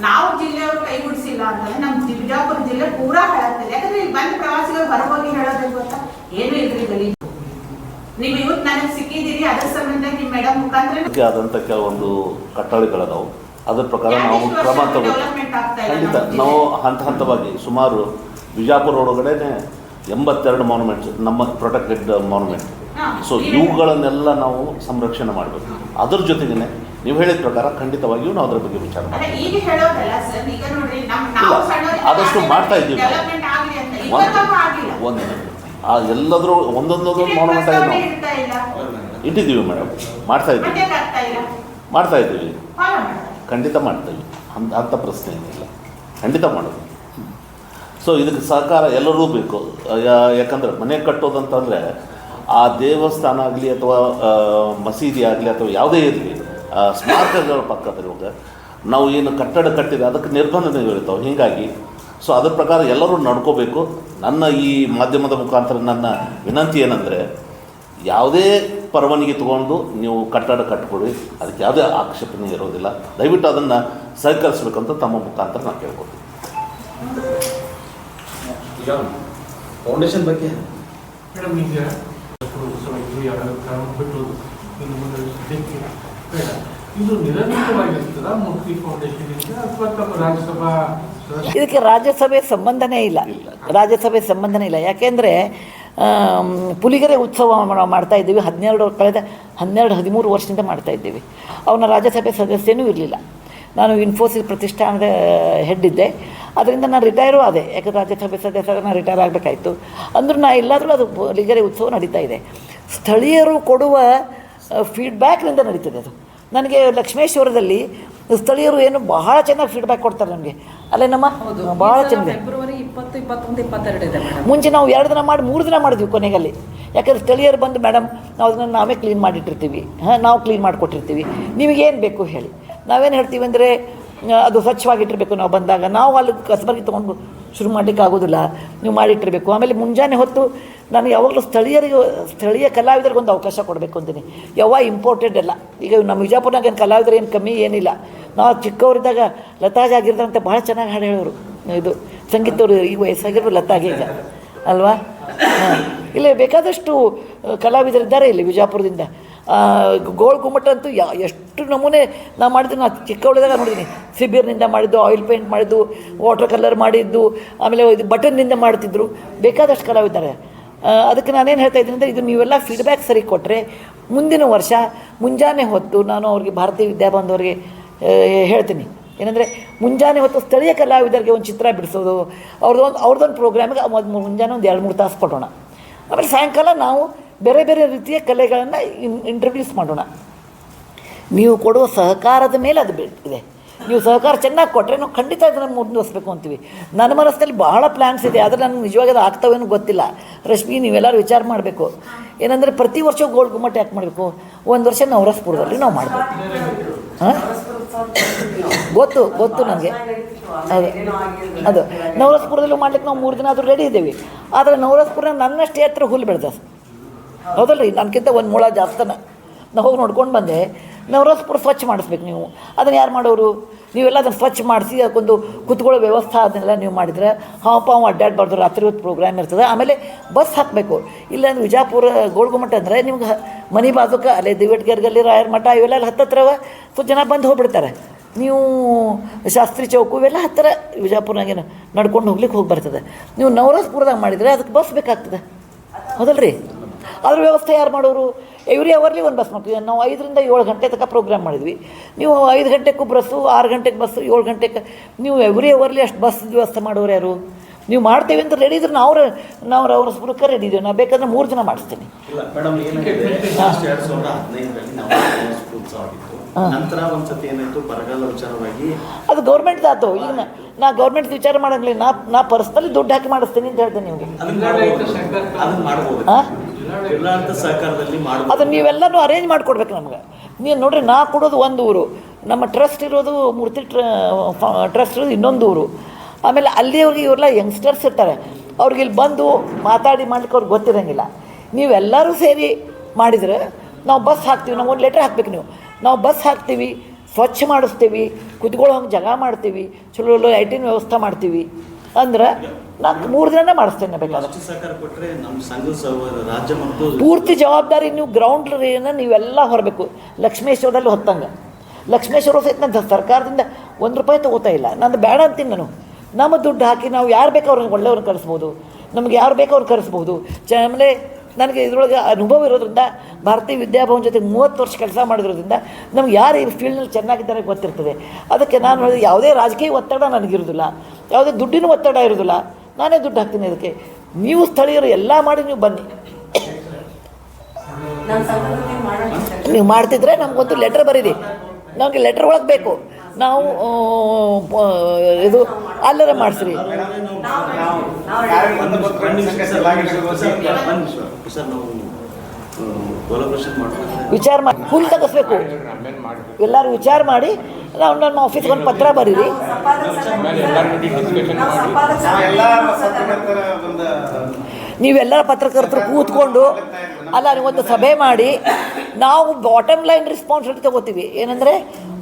ನಾವು ಜಿಲ್ಲೆಯವರು ಕೈ ಬಿಡಿಸಿಲ್ಲ ಅಂತಂದ್ರೆ ನಮ್ಮ ಬಿಜಾಪುರ ಜಿಲ್ಲೆ ಪೂರಾ ಹಾಳಾಗ್ತದೆ. ಯಾಕಂದ್ರೆ ಇಲ್ಲಿ ಬಂದು ಪ್ರವಾಸಿಗರು ಹೊರಗೋಗಿ ಹೇಳೋದು ಗೊತ್ತಾ ಏನು ಇಲ್ರಿ ಗಲೀಜು. ನೀವು ಇವತ್ತು ನನಗೆ ಸಿಕ್ಕಿದ್ದೀರಿ, ಅದರ ಸಂಬಂಧ ನಿಮ್ಮ ಮೇಡಮ್ ಮುಖಾಂತರ ಆದಂಥ ಕೆಲವೊಂದು ಕಟ್ಟಳೆಗಳದಾವು. ಅದರ ಪ್ರಕಾರ ನಾವು ಕ್ರಮ ತಗೋತೀವಿ. ಖಂಡಿತ ನಾವು ಹಂತವಾಗಿ ಸುಮಾರು ಬಿಜಾಪುರ ಒಳಗಡೆ 82 ಮಾನ್ಯುಮೆಂಟ್ಸ್ ನಮ್ಮ ಪ್ರೊಟೆಕ್ಟೆಡ್ ಮಾನ್ಯುಮೆಂಟ್. ಸೊ ಇವುಗಳನ್ನೆಲ್ಲ ನಾವು ಸಂರಕ್ಷಣೆ ಮಾಡಬೇಕು. ಅದ್ರ ಜೊತೆಗೇ ನೀವು ಹೇಳಿದ ಪ್ರಕಾರ ಖಂಡಿತವಾಗಿಯೂ ನಾವು ಅದರ ಬಗ್ಗೆ ವಿಚಾರ ಮಾಡ್ತೀವಿ. ಆದಷ್ಟು ಮಾಡ್ತಾ ಇದ್ದೀವಿ. ಎಲ್ಲದರೂ ಒಂದೊಂದು ಮಾನ್ಯುಮೆಂಟ್ ಆಗಿ ನಾವು ಇಟ್ಟಿದ್ದೀವಿ ಮೇಡಮ್, ಮಾಡ್ತಾ ಇದ್ದೀವಿ ಖಂಡಿತ ಮಾಡ್ತೀವಿ. ಅಂಥ ಪ್ರಶ್ನೆ ಏನಿಲ್ಲ, ಖಂಡಿತ ಮಾಡೋದು. ಸೊ ಇದಕ್ಕೆ ಸಹಕಾರ ಎಲ್ಲರೂ ಬೇಕು. ಯಾಕಂದರೆ ಮನೆ ಕಟ್ಟೋದಂತಂದರೆ ಆ ದೇವಸ್ಥಾನ ಆಗಲಿ ಅಥವಾ ಮಸೀದಿ ಆಗಲಿ ಅಥವಾ ಯಾವುದೇ ಇರಲಿ ಸ್ಮಾರಕಗಳ ಪಕ್ಕದಲ್ಲಿರುವಾಗ ನಾವು ಏನು ಕಟ್ಟಡ ಕಟ್ಟಿದೆ ಅದಕ್ಕೆ ನಿರ್ಬಂಧನೆಗಳಿರ್ತಾವೆ. ಹೀಗಾಗಿ ಸೊ ಅದ್ರ ಪ್ರಕಾರ ಎಲ್ಲರೂ ನಡ್ಕೋಬೇಕು. ನನ್ನ ಈ ಮಾಧ್ಯಮದ ಮುಖಾಂತರ ನನ್ನ ವಿನಂತಿ ಏನಂದರೆ, ಯಾವುದೇ ಪರವಾನಗಿ ತೊಗೊಂಡು ನೀವು ಕಟ್ಟಡ ಕಟ್ಕೊಡಿ, ಅದಕ್ಕೆ ಯಾವುದೇ ಆಕ್ಷೇಪಣೆ ಇರೋದಿಲ್ಲ. ದಯವಿಟ್ಟು ಅದನ್ನು ಸಹಕರಿಸಬೇಕಂತ ತಮ್ಮ ಮುಖಾಂತರ ನಾನು ಕೇಳ್ಕೊತೀನಿ. ಈಗ ಫೌಂಡೇಶನ್ ಬಗ್ಗೆ ಮೇಡಮ್, ಈಗ ಬಿಟ್ಟೋದು ಇನ್ನು ಮುಂದೆ ಬೇಡ, ಇದು ನಿರಂತರವಾಗಿರ್ತದ ಮೂರ್ತಿ ಫೌಂಡೇಶನ್ ಅಥವಾ ತಮ್ಮ ರಾಜ್ಯಸಭಾ? ಇದಕ್ಕೆ ರಾಜ್ಯಸಭೆ ಸಂಬಂಧನೇ ಇಲ್ಲ. ಯಾಕೆಂದರೆ ಪುಲಿಗೆರೆ ಉತ್ಸವ ಮಾಡ್ತಾ ಇದ್ದೀವಿ. ಕಳೆದ 12-13 ವರ್ಷದಿಂದ ಮಾಡ್ತಾ ಇದ್ದೀವಿ. ಅವನ ರಾಜ್ಯಸಭೆ ಸದಸ್ಯನೂ ಇರಲಿಲ್ಲ. ನಾನು ಇನ್ಫೋಸಿಸ್ ಪ್ರತಿಷ್ಠಾನದ ಹೆಡ್ ಇದ್ದೆ. ಅದರಿಂದ ನಾನು ರಿಟೈರು ಆದೆ. ಯಾಕಂದರೆ ರಾಜ್ಯಸಭೆ ಸದಸ್ಯರಾಗ ನಾನು ರಿಟೈರ್ ಆಗಬೇಕಾಯಿತು. ಅಂದರೂ ನಾನು ಎಲ್ಲಾದರೂ ಅದು ಪುಲಿಗೆರೆ ಉತ್ಸವ ನಡೀತಾ ಇದೆ. ಸ್ಥಳೀಯರು ಕೊಡುವ ಫೀಡ್ಬ್ಯಾಕ್ನಿಂದ ನಡೀತದೆ ಅದು. ನನಗೆ ಲಕ್ಷ್ಮೇಶ್ವರದಲ್ಲಿ ಸ್ಥಳೀಯರು ಏನು ಬಹಳ ಚೆನ್ನಾಗಿ ಫೀಡ್ಬ್ಯಾಕ್ ಕೊಡ್ತಾರೆ ನನಗೆ. ಅಲ್ಲೇ ನಮ್ಮ ಭಾಳ ಚೆನ್ನಾಗಿದೆ. ಫೆಬ್ರವರಿ 20, 21, 22 ಇದೆ ಮೇಡಮ್. ಮುಂಚೆ ನಾವು 2 ದಿನ ಮಾಡಿ 3 ದಿನ ಮಾಡಿದ್ವಿ ಕೊನೆಗಲ್ಲಿ. ಯಾಕಂದರೆ ಸ್ಥಳೀಯರು ಬಂದು ಮೇಡಮ್ ನಾವು ಅದನ್ನು ನಾವೇ ಕ್ಲೀನ್ ಮಾಡಿಟ್ಟಿರ್ತೀವಿ, ನಾವು ಕ್ಲೀನ್ ಮಾಡಿಕೊಟ್ಟಿರ್ತೀವಿ, ನಿಮಗೇನು ಬೇಕು ಹೇಳಿ. ನಾವೇನು ಹೇಳ್ತೀವಿ ಅಂದರೆ ಅದು ಸ್ವಚ್ಛವಾಗಿಟ್ಟಿರಬೇಕು. ನಾವು ಬಂದಾಗ ನಾವು ಅಲ್ಲಿ ಕಸಬರ್ಗಿ ತೊಗೊಂಡು ಶುರು ಮಾಡಲಿಕ್ಕೆ ಆಗೋದಿಲ್ಲ, ನೀವು ಮಾಡಿಟ್ಟಿರಬೇಕು. ಆಮೇಲೆ ಮುಂಜಾನೆ ಹೊತ್ತು ನಾನು ಯಾವಾಗಲೂ ಸ್ಥಳೀಯ ಕಲಾವಿದರಿಗೆ ಒಂದು ಅವಕಾಶ ಕೊಡಬೇಕು ಅಂತೀನಿ. ಇಂಪೋರ್ಟೆಡ್ ಎಲ್ಲ. ಈಗ ನಮ್ಮ ವಿಜಯಪುರನಾಗ ಏನು ಕಲಾವಿದರು ಏನು ಕಮ್ಮಿ ಏನಿಲ್ಲ. ನಾವು ಚಿಕ್ಕವರಿದ್ದಾಗ ಲತಾಜ್ ಆಗಿರ್ತಾರಂತೆ ಭಾಳ ಚೆನ್ನಾಗಿ ಹಾಡು ಹೇಳೋರು. ಇದು ಸಂಗೀತವರು ಈಗ ವಯಸ್ಸಾಗಿರೋ ಲತಾಗೆ ಈಗ ಅಲ್ವಾ. ಇಲ್ಲಿ ಬೇಕಾದಷ್ಟು ಕಲಾವಿದರಿದ್ದಾರೆ ಇಲ್ಲಿ ವಿಜಯಪುರದಿಂದ. ಗೋಳ್ ಗುಮ್ಮಟ ಅಂತೂ ಎಷ್ಟು ನಮೂನೆ ನಾವು ಮಾಡಿದ್ದು. ನಾನು ಚಿಕ್ಕವಳಿದಾಗ ನೋಡಿದ್ದೀನಿ. ಸಿಬಿರ್ನಿಂದ ಮಾಡಿದ್ದು, ಆಯಿಲ್ ಪೇಂಟ್ ಮಾಡಿದ್ದು, ವಾಟರ್ ಕಲರ್ ಮಾಡಿದ್ದು, ಆಮೇಲೆ ಇದು ಬಟನ್ನಿಂದ ಮಾಡ್ತಿದ್ರು. ಬೇಕಾದಷ್ಟು ಕಲಾವಿದ್ದಾರೆ. ಅದಕ್ಕೆ ನಾನೇನು ಹೇಳ್ತಾ ಇದ್ದೀನಿ ಅಂದರೆ, ಇದು ನೀವೆಲ್ಲ ಫೀಡ್ಬ್ಯಾಕ್ ಸರಿ ಕೊಟ್ಟರೆ ಮುಂದಿನ ವರ್ಷ ಮುಂಜಾನೆ ಹೊತ್ತು ನಾನು ಅವ್ರಿಗೆ ಭಾರತೀಯ ವಿದ್ಯಾಭವನದವ್ರಿಗೆ ಹೇಳ್ತೀನಿ ಏನಂದರೆ, ಮುಂಜಾನೆ ಹೊತ್ತು ಸ್ಥಳೀಯ ಕಲಾವಿದರಿಗೆ ಒಂದು ಚಿತ್ರ ಬಿಡಿಸೋದು, ಅವ್ರದ್ದೊಂದು ಪ್ರೋಗ್ರಾಮಿಗೆ ಮುಂಜಾನೆ ಒಂದು 2-3 ತಾಸು ಕೊಡೋಣ. ಆಮೇಲೆ ಸಾಯಂಕಾಲ ನಾವು ಬೇರೆ ಬೇರೆ ರೀತಿಯ ಕಲೆಗಳನ್ನು ಇಂಟ್ರೊಡ್ಯೂಸ್ ಮಾಡೋಣ. ನೀವು ಕೊಡುವ ಸಹಕಾರದ ಮೇಲೆ ಅದು ಇದೆ. ನೀವು ಸಹಕಾರ ಚೆನ್ನಾಗಿ ಕೊಟ್ಟರೆ ನಾವು ಖಂಡಿತ ಅದನ್ನು ಮುಂದುವರಿಸಬೇಕು ಅಂತೀವಿ. ನನ್ನ ಮನಸ್ಸಿನಲ್ಲಿ ಬಹಳ ಪ್ಲ್ಯಾನ್ಸ್ ಇದೆ, ಆದರೆ ನನಗೆ ನಿಜವಾಗಿ ಅದು ಆಗ್ತಾವೇನೋ ಗೊತ್ತಿಲ್ಲ. ರಶ್ಮಿ, ನೀವೆಲ್ಲರೂ ವಿಚಾರ ಮಾಡಬೇಕು. ಏನಂದರೆ ಪ್ರತಿ ವರ್ಷ ಗೋಲ್ಡ್ ಗುಮ್ಮಟ ಯಾಕೆ ಮಾಡಬೇಕು? ಒಂದು ವರ್ಷ ನವರಸಪುರದಲ್ಲಿ ನಾವು ಮಾಡಬೇಕು. ಹಾಂ, ಗೊತ್ತು ನನಗೆ. ಅದು ನವರಸಪುರದಲ್ಲೂ ಮಾಡ್ಲಿಕ್ಕೆ ನಾವು 3 ದಿನ ಆದರೂ ರೆಡಿ ಇದ್ದೀವಿ. ಆದರೆ ನವರಸಪುರ ನನ್ನಷ್ಟೇ ಹತ್ರ ಹುಲ್ಲು ಬೆಳೆದ, ಹೌದಲ್ಲ ರೀ, ನನಗಿಂತ 1 ಮೊಳ ಜಾಸ್ತನ. ನಾವು ಹೋಗಿ ನೋಡ್ಕೊಂಡು ಬಂದೆ. ನವರಸಪುರ ಸ್ವಚ್ಛ ಮಾಡಿಸ್ಬೇಕು ನೀವು. ಅದನ್ನು ಯಾರು ಮಾಡೋರು? ನೀವೆಲ್ಲ ಅದನ್ನು ಸ್ವಚ್ಛ ಮಾಡಿಸಿ ಅದಕ್ಕೊಂದು ಕುತ್ಕೊಳ್ಳೋ ವ್ಯವಸ್ಥೆ ಅದನ್ನೆಲ್ಲ ನೀವು ಮಾಡಿದರೆ ಹಾವು ಅಡ್ಡಾಡಬಾರ್ದು. ರಾತ್ರಿ ಹೊತ್ತು ಪ್ರೋಗ್ರಾಮ್ ಇರ್ತದೆ. ಆಮೇಲೆ ಬಸ್ ಹಾಕಬೇಕು. ಇಲ್ಲಾಂದ್ರೆ ವಿಜಯಪುರ ಗೋಳ್ ಗುಮ್ಮಟ ಅಂದರೆ ನಿಮ್ಗೆ ಮನೆ ಬಾಜುಕ ಅಲ್ಲೇ ದಿವಟ್ಗೆರ್ಗಲ್ಲಿ ರಾಯರ ಮಠ ಇವೆಲ್ಲ ಹತ್ತತ್ರ ಸ್ವಲ್ಪ ಜನ ಬಂದು ಹೋಗ್ಬಿಡ್ತಾರೆ. ನೀವು ಶಾಸ್ತ್ರಿ ಚೌಕು ಇವೆಲ್ಲ ಹತ್ತಿರ ವಿಜಯಪುರನಾಗೇನು ನಡ್ಕೊಂಡು ಹೋಗಿ ಬರ್ತದೆ. ನೀವು ನವರಸಪುರದಾಗ ಮಾಡಿದರೆ ಅದಕ್ಕೆ ಬಸ್ ಬೇಕಾಗ್ತದೆ, ಹೌದಲ್ರಿ? ಅದ್ರ ವ್ಯವಸ್ಥೆ ಯಾರು ಮಾಡೋರು? ಎವ್ರಿ ಅವರ್ಲಿ ಒಂದು ಬಸ್ ಮಾಡ್ತೀವಿ. ನಾವು 5ರಿಂದ 7 ಗಂಟೆ ತನಕ ಪ್ರೋಗ್ರಾಮ್ ಮಾಡಿದ್ವಿ. ನೀವು 5 ಗಂಟೆಗೂ ಬಸ್ಸು, 6 ಗಂಟೆಗೆ ಬಸ್ಸು, 7 ಗಂಟೆಗೆ ನೀವು ಎವ್ರಿ ಅವರ್ಲಿ ಅಷ್ಟು ಬಸ್ ವ್ಯವಸ್ಥೆ ಮಾಡೋರು ಯಾರು? ನೀವು ಮಾಡ್ತೇವೆ ಅಂತ ರೆಡಿ ಇದ್ರೆ ನಾವು ನವರಸಪುರಕ್ಕೆ ರೆಡಿ ಇದ್ದೀವಿ. ನಾವು ಬೇಕಾದ್ರೆ 3 ದಿನ ಮಾಡಿಸ್ತೀನಿ. ಇಲ್ಲ ಮೇಡಮ್, ಏನಾಗಿದೆ 2015ರಲ್ಲಿ ನಾವು ಉತ್ಸವ ಆಗಿತ್ತು. ನಂತರ ಒಂದ್ಸತಿ ಏನಾಯಿತು, ಬರಗಾಲ ವಿಚಾರವಾಗಿ ಅದು ಗೌರ್ಮೆಂಟ್ ಆಯ್ತು. ಈಗ ನಾ ಗೌರ್ಮೆಂಟ್ ವಿಚಾರ ಮಾಡಂಗಿಲ್ಲ. ನಾ ಪರ್ಸ್ನಲಿ ದುಡ್ಡು ಹಾಕಿ ಮಾಡಿಸ್ತೀನಿ ಅಂತ ಹೇಳ್ತೇನೆ ನಿಮಗೆ. ಅದನ್ನ ಮಾಡ್ಬೋದು, ಜಿಲ್ಲಾಡಳಿತ ಸಹಕಾರದಲ್ಲಿ ಮಾಡ್ಬೋದು. ಅದನ್ನು ನೀವೆಲ್ಲರೂ ಅರೇಂಜ್ ಮಾಡಿಕೊಡ್ಬೇಕು ನಮ್ಗೆ. ನೀವು ನೋಡ್ರಿ, ನಾ ಕೊಡೋದು ಒಂದು ಊರು, ನಮ್ಮ ಟ್ರಸ್ಟ್ ಇರೋದು ಮೂರ್ತಿ ಟ್ರಸ್ಟ್ ಇರೋದು ಇನ್ನೊಂದು ಊರು. ಆಮೇಲೆ ಅಲ್ಲಿಯವ್ರಿಗೆ ಇವರೆಲ್ಲ ಯಂಗ್ಸ್ಟರ್ಸ್ ಇರ್ತಾರೆ. ಅವ್ರಿಗೆ ಇಲ್ಲಿ ಬಂದು ಮಾತಾಡಿ ಮಾಡ್ಲಿಕ್ಕೆ ಅವ್ರಿಗೆ ಗೊತ್ತಿರೋಂಗಿಲ್ಲ. ನೀವೆಲ್ಲರೂ ಸೇರಿ ಮಾಡಿದರೆ ನಾವು ಬಸ್ ಹಾಕ್ತೀವಿ, ನಾವು ಒಂದು ಲೆಟ್ರ್ ಹಾಕ್ಬೇಕು ನೀವು, ನಾವು ಬಸ್ ಹಾಕ್ತೀವಿ, ಸ್ವಚ್ಛ ಮಾಡಿಸ್ತೀವಿ, ಕುತ್ಕೊಳ್ಳೋ ಹಂಗೆ ಜಾಗ ಮಾಡ್ತೀವಿ, ಚಲೋ ಲೈಟಿನ ವ್ಯವಸ್ಥೆ ಮಾಡ್ತೀವಿ ಅಂದ್ರೆ ನಾನು 3 ದಿನ ಮಾಡಿಸ್ತೇನೆ ಬೇಕಾದ್ರೆ. ಅಷ್ಟು ಸಹಕಾರ ಕೊಟ್ಟರೆ ನಮ್ಮ ಸಂಘ ರಾಜ್ಯ ಮತ್ತು ಪೂರ್ತಿ ಜವಾಬ್ದಾರಿ ನೀವು ಗ್ರೌಂಡ್ ನೀವೆಲ್ಲ ಹೊರಬೇಕು. ಲಕ್ಷ್ಮೇಶ್ವರದಲ್ಲಿ ಹೊತ್ತಂಗೆ ಲಕ್ಷ್ಮೇಶ್ವರ ಸಹಿತ ನಾನು ಸರ್ಕಾರದಿಂದ ₹1 ತೊಗೋತಾ ಇಲ್ಲ, ನಂದು ಬೇಡ ಅಂತೀನಿ ನಾನು. ನಮ್ಮ ದುಡ್ಡು ಹಾಕಿ ನಾವು ಯಾರು ಬೇಕು ಅವ್ರನ್ನ ಒಳ್ಳೆಯವ್ರನ್ನ ಕಳಿಸ್ಬೋದು, ನಮ್ಗೆ ಯಾರು ಬೇಕು ಅವ್ರು ಕಳಿಸ್ಬೋದು. ಆಮೇಲೆ ನನಗೆ ಇದರೊಳಗೆ ಅನುಭವ ಇರೋದ್ರಿಂದ ಭಾರತೀಯ ವಿದ್ಯಾಭವನ ಜೊತೆ 30 ವರ್ಷ ಕೆಲಸ ಮಾಡಿರೋದ್ರಿಂದ ನಮ್ಗೆ ಯಾರು ಈ ಫೀಲ್ಡ್ನಲ್ಲಿ ಚೆನ್ನಾಗಿದ್ದಾರೆ ಗೊತ್ತಿರ್ತದೆ. ಅದಕ್ಕೆ ನಾನು ಹೇಳಿದೆ ಯಾವುದೇ ರಾಜಕೀಯ ಒತ್ತಡ ನನಗಿರೋದಿಲ್ಲ, ಯಾವುದೇ ದುಡ್ಡಿನ ಒತ್ತಡ ಇರೋದಿಲ್ಲ, ನಾನೇ ದುಡ್ಡು ಹಾಕ್ತೀನಿ. ಅದಕ್ಕೆ ನೀವು ಸ್ಥಳೀಯರು ಎಲ್ಲ ಮಾಡಿ ನೀವು ಬನ್ನಿ. ನೀವು ಮಾಡ್ತಿದ್ರೆ ನಮಗೊಂದು ಲೆಟ್ರ್ ಬರೀರಿ, ನಮಗೆ ಲೆಟ್ರ್ ಒಳಗೆ ಬೇಕು, ನಾವು ಇದು ಅಲ್ಲರ ಮಾಡಿಸ್ರಿ. ವಿಚಾರ ಮಾಡಿ ಹುಲ್ ತೆಗಿಸ್ಬೇಕು, ಎಲ್ಲರೂ ವಿಚಾರ ಮಾಡಿ ನಾವು ನಮ್ಮ ಆಫೀಸ್ಗೆ ಒಂದು ಪತ್ರ ಬರೀರಿ. ನೀವೆಲ್ಲರ ಪತ್ರಕರ್ತರು ಕೂತ್ಕೊಂಡು ಅಲ್ಲ ನೀವೊಂದು ಸಭೆ ಮಾಡಿ ನಾವು ಬಾಟಮ್ ಲೈನ್ ರೆಸ್ಪಾನ್ಸಿಬಿಲಿಟಿ ತೊಗೋತೀವಿ. ಏನಂದರೆ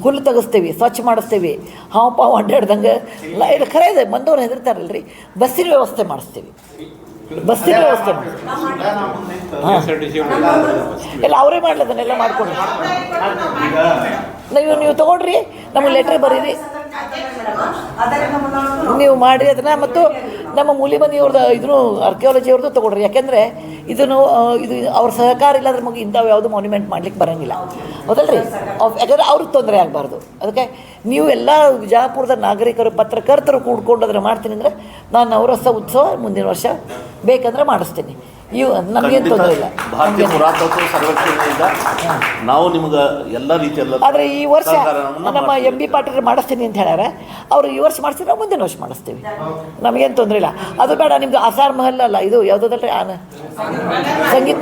ಹುಲ್ಲು ತೆಗಿಸ್ತೀವಿ, ಸ್ವಚ್ಛ ಮಾಡಿಸ್ತೀವಿ, ಹಾವು ಪಾವು ಅಡ್ಡಾಡ್ದಂಗೆ ಇದು ಖರೆ ಇದೆ, ಬಂದವ್ರು ಹೆದರ್ತಾರಲ್ರಿ, ಬಸ್ಸಿನ ವ್ಯವಸ್ಥೆ ಮಾಡಿಸ್ತೀವಿ, ಬಸ್ಸಿನ ವ್ಯವಸ್ಥೆ ಎಲ್ಲ ಅವರೇ ಮಾಡ್ಲದನ್ನೆಲ್ಲ ಮಾಡ್ಕೊಂಡು ನೀವು ತೊಗೊಳ್ರಿ, ನಮಗೆ ಲೆಟ್ರ್ ಬರೀರಿ, ನೀವು ಮಾಡಿ ಅದನ್ನು. ಮತ್ತು ನಮ್ಮ ಮೂಲಿಮನಿಯವ್ರದ್ದು ಇದನ್ನು ಆರ್ಕಿಯಾಲಜಿಯವ್ರದ್ದು ತೊಗೊಳ್ರಿ. ಯಾಕೆಂದರೆ ಇದನ್ನು ಇದು ಅವ್ರ ಸಹಕಾರ ಇಲ್ಲಾಂದ್ರೆ ನಮಗೆ ಇಂಥವು ಯಾವುದು ಮಾನ್ಯುಮೆಂಟ್ ಮಾಡ್ಲಿಕ್ಕೆ ಬರೋಂಗಿಲ್ಲ, ಹೌದಲ್ರಿ? ಯಾಕಂದರೆ ಅವ್ರಿಗೆ ತೊಂದರೆ ಆಗಬಾರ್ದು. ಅದಕ್ಕೆ ನೀವು ಎಲ್ಲ ವಿಜಯಪುರದ ನಾಗರಿಕರು ಪತ್ರಕರ್ತರು ಕೂಡ್ಕೊಂಡು ಅದನ್ನು ಮಾಡ್ತೀನಿ ಅಂದರೆ ನಾನು ನವರಸ ಉತ್ಸವ ಮುಂದಿನ ವರ್ಷ ಬೇಕಂದ್ರೆ ಮಾಡಿಸ್ತೀನಿ. ನಮಗೇನು ತೊಂದರೆ ಇಲ್ಲ. ಭಾರತೀಯ ಪುರಾತತ್ವ ಸರ್ವೇಕ್ಷಣೆಯಿಂದ ನಾವು ನಿಮ್ಗೆ ಎಲ್ಲ ರೀತಿಯಲ್ಲ. ಆದರೆ ಈ ವರ್ಷ ನಮ್ಮ MB ಪಾಟೀಲ್ ಮಾಡಿಸ್ತೀನಿ ಅಂತ ಹೇಳ್ಯಾರ, ಅವರು ಈ ವರ್ಷ ಮಾಡಿಸಿದ್ರೆ ಮುಂದಿನ ವರ್ಷ ಮಾಡಿಸ್ತೀವಿ, ನಮಗೇನು ತೊಂದರೆ ಇಲ್ಲ. ಅದು ಬೇಡ ನಿಮ್ಮದು ಆಸಾರ್ ಮಹಲ್ ಅಲ್ಲ, ಇದು ಯಾವುದಲ್ರಿ ಸಂಗೀತ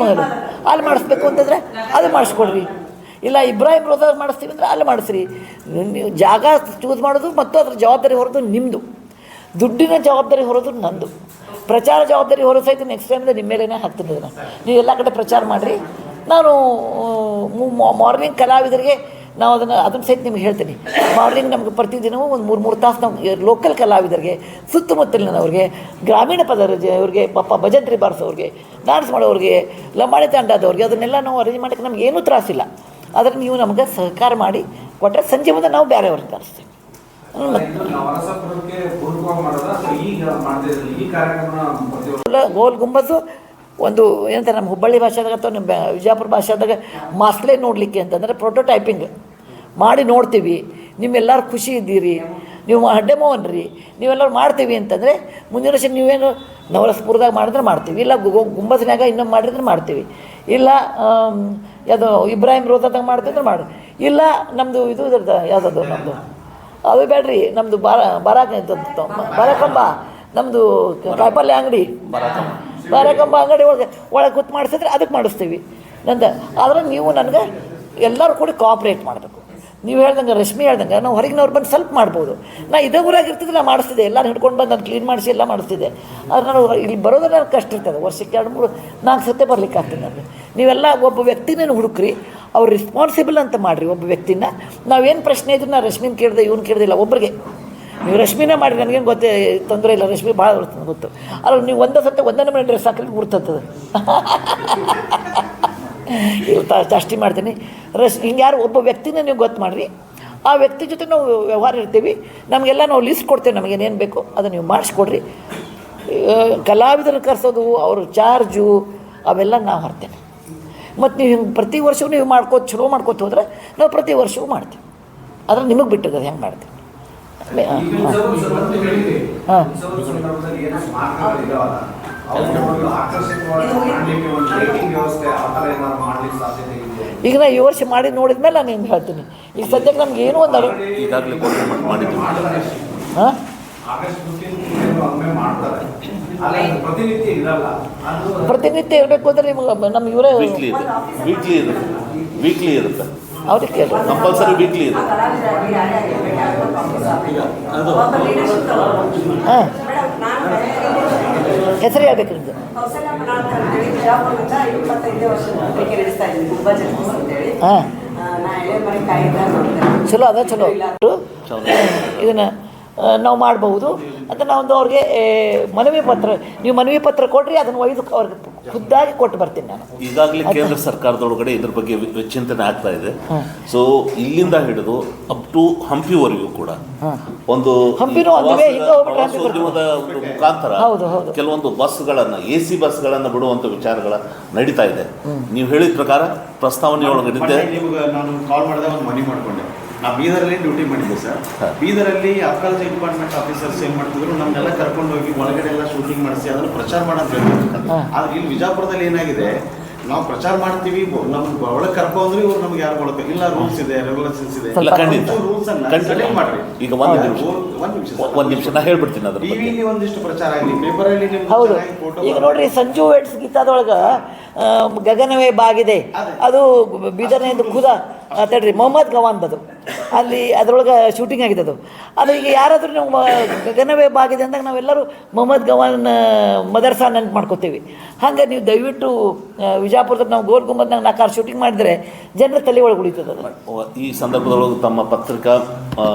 ಮಹಲ್ ಅಲ್ಲಿ ಮಾಡಿಸ್ಬೇಕು ಅಂತಂದರೆ ಅದು ಮಾಡಿಸ್ಕೊಡ್ರಿ. ಇಲ್ಲ ಇಬ್ರಾಹಿಂ ರೋಜಾ ಮಾಡಿಸ್ತೀವಿ ಅಂದರೆ ಅಲ್ಲಿ ಮಾಡಿಸ್ರಿ. ನೀವು ಜಾಗ ಚೂಸ್ ಮಾಡೋದು ಮತ್ತು ಅದ್ರ ಜವಾಬ್ದಾರಿ ಹೊರೋದು ನಿಮ್ಮದು, ದುಡ್ಡಿನ ಜವಾಬ್ದಾರಿ ಹೊರೋದು ನಂದು, ಪ್ರಚಾರ ಜವಾಬ್ದಾರಿ ಹೊರೋ ಸಹಿತ ನೆಕ್ಸ್ಟ್ ಟೈಮಿಂದ ನಿಮ್ಮ ಮೇಲೇ ಹಾಕ್ತೀನಿ. ಅದನ್ನು ನೀವು ಎಲ್ಲ ಕಡೆ ಪ್ರಚಾರ ಮಾಡಿರಿ. ನಾನು ಮಾರ್ನಿಂಗ್ ಕಲಾವಿದರಿಗೆ ನಾವು ಅದನ್ನು ಸಹಿತ ನಿಮ್ಗೆ ಹೇಳ್ತೀನಿ. ಮಾರ್ನಿಂಗ್ ನಮ್ಗೆ ಪ್ರತಿದಿನವೂ ಒಂದು 3 ತಾಸು ನಾವು ಲೋಕಲ್ ಕಲಾವಿದರಿಗೆ, ಸುತ್ತಮುತ್ತಲಿನವ್ರಿಗೆ, ಗ್ರಾಮೀಣ ಅವ್ರಿಗೆ, ಪಾಪ ಭಜಂತ್ರಿ ಬಾರಿಸೋರಿಗೆ, ಡ್ಯಾನ್ಸ್ ಮಾಡೋರಿಗೆ, ಲಂಬಾಣಿ ತಂಡದವ್ರಿಗೆ ಅದನ್ನೆಲ್ಲ ನಾವು ಅರೇಂಜ್ ಮಾಡೋಕ್ಕೆ ನಮ್ಗೆ ಏನೂ ತ್ರಾಸಿಲ್ಲ. ಆದರೆ ನೀವು ನಮಗೆ ಸಹಕಾರ ಮಾಡಿ ಕೊಟ್ಟರೆ ಸಂಜೆ ಮುಂದೆ ನಾವು ಬೇರೆಯವ್ರಿಗೆ ಕಳಿಸ್ತೀವಿ. ಗೋಲ್ ಗುಂಬಜು ಒಂದು ಏನಂತಾರೆ ನಮ್ಮ ಹುಬ್ಬಳ್ಳಿ ಭಾಷೆದಾಗ ಅಥವಾ ನಮ್ಮ ವಿಜಯಪುರ ಭಾಷೆದಾಗ ಮಾಸ್ಲೆ ನೋಡಲಿಕ್ಕೆ ಅಂತಂದರೆ ಪ್ರೋಟೋಟೈಪಿಂಗ್ ಮಾಡಿ ನೋಡ್ತೀವಿ. ನಿಮ್ಮೆಲ್ಲರೂ ಖುಷಿ ಇದ್ದೀರಿ, ನೀವು ಡೆಮೋ ಅನ್ರಿ, ನೀವೆಲ್ಲರೂ ಮಾಡ್ತೀವಿ ಅಂತಂದರೆ ಮುಂದಿನ ವರ್ಷ ನೀವೇನು ನವರಸಪುರದಾಗ ಮಾಡಿದ್ರೆ ಮಾಡ್ತೀವಿ, ಇಲ್ಲ ಗುಂಬಸ್ನಾಗ ಇನ್ನೊಂದು ಮಾಡಿದ್ರೆ ಮಾಡ್ತೀವಿ, ಇಲ್ಲ ಯಾವುದೋ ಇಬ್ರಾಹಿಂ ರೋಜಾದಾಗ ಮಾಡ್ತಿದ್ರೆ ಮಾಡಿ, ಇಲ್ಲ ನಮ್ಮದು ಇದು ಯಾವುದದು ನಮ್ಮದು ಅದು ಬೇಡ್ರಿ, ನಮ್ಮದು ಬಾರಕಂಬ ನಮ್ಮದು ಕಾಯಿಪಲ್ಯ ಅಂಗಡಿ ಬಾರಕಂಬ ಅಂಗಡಿ ಒಳಗೆ ಕೂತು ಮಾಡಿಸಿದ್ರೆ ಅದಕ್ಕೆ ಮಾಡಿಸ್ತೀವಿ ನಂದು. ಆದರೆ ನೀವು ನನಗೆ ಎಲ್ಲರೂ ಕೂಡ ಕೋಆಪ್ರೇಟ್ ಮಾಡಬೇಕು. ನೀವು ಹೇಳ್ದಂಗೆ ರಶ್ಮಿ ಹೇಳ್ದಂಗೆ ನಾವು ಹೊರಗಿನವ್ರು ಬಂದು ಸ್ವಲ್ಪ ಮಾಡ್ಬೋದು. ನಾ ಇದೇ ಊರಾಗಿರ್ತಿದ್ರೆ ನಾನು ಮಾಡಿಸ್ತಿದ್ದೆ, ಎಲ್ಲರೂ ಹಿಡ್ಕೊಂಡು ಬಂದು ನಾನು ಕ್ಲೀನ್ ಮಾಡಿಸಿ ಎಲ್ಲ ಮಾಡಿಸ್ತಿದ್ದೆ. ಆದರೆ ನಾನು ಇಲ್ಲಿ ಬರೋದ್ರೆ ನನಗೆ ಕಷ್ಟ ಇರ್ತದೆ, ವರ್ಷಕ್ಕೆ 2-3-4 ಸತಿ ಬರ್ಲಿಕ್ಕೆ ಆಗ್ತದೆ ನನಗೆ. ನೀವೆಲ್ಲ ಒಬ್ಬ ವ್ಯಕ್ತಿನ ಹುಡುಕ್ರಿ, ಅವ್ರು ರೆಸ್ಪಾನ್ಸಿಬಲ್ ಅಂತ ಮಾಡಿರಿ ಒಬ್ಬ ವ್ಯಕ್ತಿನ. ನಾವೇನು ಪ್ರಶ್ನೆ ಇದ್ರು ನಾನು ರಶ್ಮಿನ ಕೇಳಿದೆ, ಇವ್ನು ಕೇಳಿದಿಲ್ಲ, ಒಬ್ಬರಿಗೆ ನೀವು ರಶ್ಮಿನೇ ಮಾಡಿ, ನನಗೇನು ಗೊತ್ತೇ ತೊಂದರೆ ಇಲ್ಲ, ರಶ್ಮಿ ಭಾಳ ಗೊತ್ತು. ಅಲ್ಲ ನೀವು ಒಂದೇ ನಮ್ಮನೆ ಡ್ರೆಸ್ ಹಾಕಲಿಕ್ಕೆ ಗುರ್ತಂತದೆ ಜಾಸ್ತಿ ಮಾಡ್ತೀನಿ. ಹಿಂಗೆ ಯಾರು ಒಬ್ಬ ವ್ಯಕ್ತಿನ ನೀವು ಗೊತ್ತು ಮಾಡಿರಿ, ಆ ವ್ಯಕ್ತಿ ಜೊತೆ ನಾವು ವ್ಯವಹಾರ ಇರ್ತೀವಿ. ನಮಗೆಲ್ಲ ನಾವು ಲಿಸ್ಟ್ ಕೊಡ್ತೇವೆ, ನಮಗೇನೇನು ಬೇಕು ಅದನ್ನು ನೀವು ಮಾಡಿಸ್ಕೊಡ್ರಿ. ಕಲಾವಿದರನ್ನು ಕರೆಸೋದು, ಅವ್ರ ಚಾರ್ಜು ಅವೆಲ್ಲ ನಾವು ಹೊರ್ತೇನೆ. ಮತ್ತು ನೀವು ಹಿಂಗೆ ಪ್ರತಿ ವರ್ಷವೂ ನೀವು ಚಲೋ ಮಾಡ್ಕೋತ ಹೋದ್ರೆ ನಾವು ಪ್ರತಿ ವರ್ಷವೂ ಮಾಡ್ತೀವಿ. ಆದರೆ ನಿಮಗೆ ಬಿಟ್ಟದ ಹೆಂಗೆ ಮಾಡ್ತೀವಿ. ಈಗ ನಾ ಈ ವರ್ಷ ಮಾಡಿ ನೋಡಿದ ಮೇಲೆ ನಾನು ನಿಮ್ಗೆ ಹೇಳ್ತೀನಿ. ಈಗ ಸದ್ಯಕ್ಕೆ ನಮ್ಗೆ ಏನೂ ಒಂದು ಈಗಾಗಲೇ ಹಾಂ ಪ್ರತಿನಿತ್ಯ ಇರಬೇಕು ಅಂದರೆ ನಿಮ್ಗೆ ನಮ್ಮ ಇವರೇ ವೀಕ್ಲಿ ಇರುತ್ತೆ, ಅವ್ರಿಗೆ ಕೇಳಿ ಕಂಪಲ್ಸರಿ ವೀಕ್ಲಿ ಇರುತ್ತೆ. ಹಾಂ ಹೆಸರು ಹೇಳ್ಬೇಕು ನಿಮ್ಮದು. ಕೌಸಲ್ಯ ಮನಾಳ್ ಅಂತೇಳಿ ಬಿಜಾಪುರದಿಂದ 25 ವರ್ಷದ ಪೈಕಿ ನಡೆಸ್ತಾ ಇದ್ದೀನಿ ಗುಬ್ಬಾ ಜರ್ನೀಸ್ ಅಂತೇಳಿ. ಹಾಂ, ನಾ ಎಳೆ ಮನೆ ಕಾಯಿದ ನೋಡ್ತೇನೆ. ಚಲೋ ಅದ, ಚಲೋ ಇದನ್ನು ನಾವು ಮಾಡ್ಬೋದು ಅಂತ ನಾವೊಂದು ಅವ್ರಿಗೆ ಮನವಿ ಪತ್ರ, ನೀವು ಮನವಿ ಪತ್ರ ಕೊಡ್ರಿ, ಅದನ್ನು ಒಯ್ದು ಅವ್ರಿಗೆ ಖುದ್ದಾಗಿ ಕೊಟ್ಟು ಬರ್ತೀನಿ ನಾನು. ಈಗಾಗಲೇ ಕೇಂದ್ರ ಸರ್ಕಾರದೊಳಗಡೆ ಇದ್ರ ಬಗ್ಗೆ ಚಿಂತನೆ ಆಗ್ತಾ ಇದೆ. ಸೊ ಇಲ್ಲಿಂದ ಹಿಡಿದು ಅಪ್ ಟು ಹಂಪಿವರೆಗೂ ಕೂಡ ಒಂದು ಹಂಪಿನೂ ಒಂದಿವೆ, ಹಿಂಗೆ ಹೋಗ್ಬಿಟ್ರೆ ಹಂಪಿ ಪ್ರವಾಸೋದ್ಯಮದ ಒಂದು ಮುಖಾಂತರ ಹೌದು. ಕೆಲವೊಂದು ಬಸ್ಗಳನ್ನು AC ಬಸ್ಗಳನ್ನು ಬಿಡುವಂಥ ವಿಚಾರಗಳ ನಡೀತಾ ಇದೆ. ನೀವು ಹೇಳಿದ ಪ್ರಕಾರ ಪ್ರಸ್ತಾವನೆಯೊಳಗಡೆ ನಿಮ್ಗೆ ನಾನು ಕಾಲ್ ಮಾಡಿದಾಗ ಒಂದು ಮನಿ ಮಾಡ್ಕೊಂಡೆ. ನಾ ಬೀದರಲ್ಲಿ ಡ್ಯೂಟಿ ಮಾಡಿದ್ದೆ ಸರ್. ಬೀದರಲ್ಲಿ ಅಬ್ಕಾಲಜಿ ಡಿಪಾರ್ಟ್ಮೆಂಟ್ ಆಫೀಸರ್ಸ್ ಏನ್ ಮಾಡ್ತಿದ್ರು, ನಮ್ನೆಲ್ಲ ಕರ್ಕೊಂಡು ಹೋಗಿ ಒಳಗಡೆ ಎಲ್ಲ ಶೂಟಿಂಗ್ ಮಾಡಿಸಿ ಅದನ್ನು ಪ್ರಚಾರ ಮಾಡೋದು ಹೇಳ್ತಾರೆ. ಆದ್ರೆ ಇಲ್ಲಿ ವಿಜಾಪುರದಲ್ಲಿ ಏನಾಗಿದೆ, ನಾವು ಪ್ರಚಾರ ಮಾಡ್ತೀವಿ, ನಮ್ಗೆ ಒಳಗೆ ಕರ್ಕೊಂಡ್ರೆ ಇವ್ರು ನಮ್ಗೆ ಯಾರು ಒಳಗೆ ಇಲ್ಲ, ರೂಲ್ಸ್ ಇದೆ, ರೆಗ್ಯುಲೇಷನ್ಸ್ ಇದೆ. ಖಂಡಿತ ರೂಲ್ಸ್ ಖಂಡಿತ ಮಾಡ್ರಿ. ಈಗ ಒಂದು ನಿಮಿಷ ನಾ ಹೇಳ್ಬಿಡ್ತೀನಿ ಅದ್ರ ಬಗ್ಗೆ. ಟಿವಿಲಿ ಒಂದಿಷ್ಟು ಪ್ರಚಾರ ಆಗಲಿ, ಪೇಪರಲ್ಲಿ ಹೌದು. ಈಗ ನೋಡ್ರಿ, ಸಂಜು ವೆಡ್ಸ್ ಗೀತಾದೊಳಗೆ ಗಗನವೇ ಬಾಗಿದೆ, ಅದು ಬೀದರ್ನಿಂದ ಖುದ ತಡ್ರಿ ಮೊಹಮ್ಮದ್ ಗವಾನ್ದದು, ಅಲ್ಲಿ ಅದರೊಳಗೆ ಶೂಟಿಂಗ್ ಆಗಿದೆ ಅದು ಈಗ ಯಾರಾದರೂ ನೀವು ಗಗನವೇ ಬಾಗಿದೆ ಅಂದಾಗ ನಾವೆಲ್ಲರೂ ಮೊಹಮ್ಮದ್ ಗವಾನ್ ಮದರ್ಸಾ ನೆನ್ಪು ಮಾಡ್ಕೋತೀವಿ. ಹಾಗೆ ನೀವು ದಯವಿಟ್ಟು ವಿಜಾಪುರದಾಗ ನಾವು ಗೋಲ್ ಗುಂಬದ್ನಾಗ 4 ಶೂಟಿಂಗ್ ಮಾಡಿದರೆ ಜನರ ತಲೆ ಒಳಗೆ ಉಳಿತದೆ ಅದು. ಈ ಸಂದರ್ಭದೊಳಗೆ ತಮ್ಮ ಪತ್ರಿಕಾ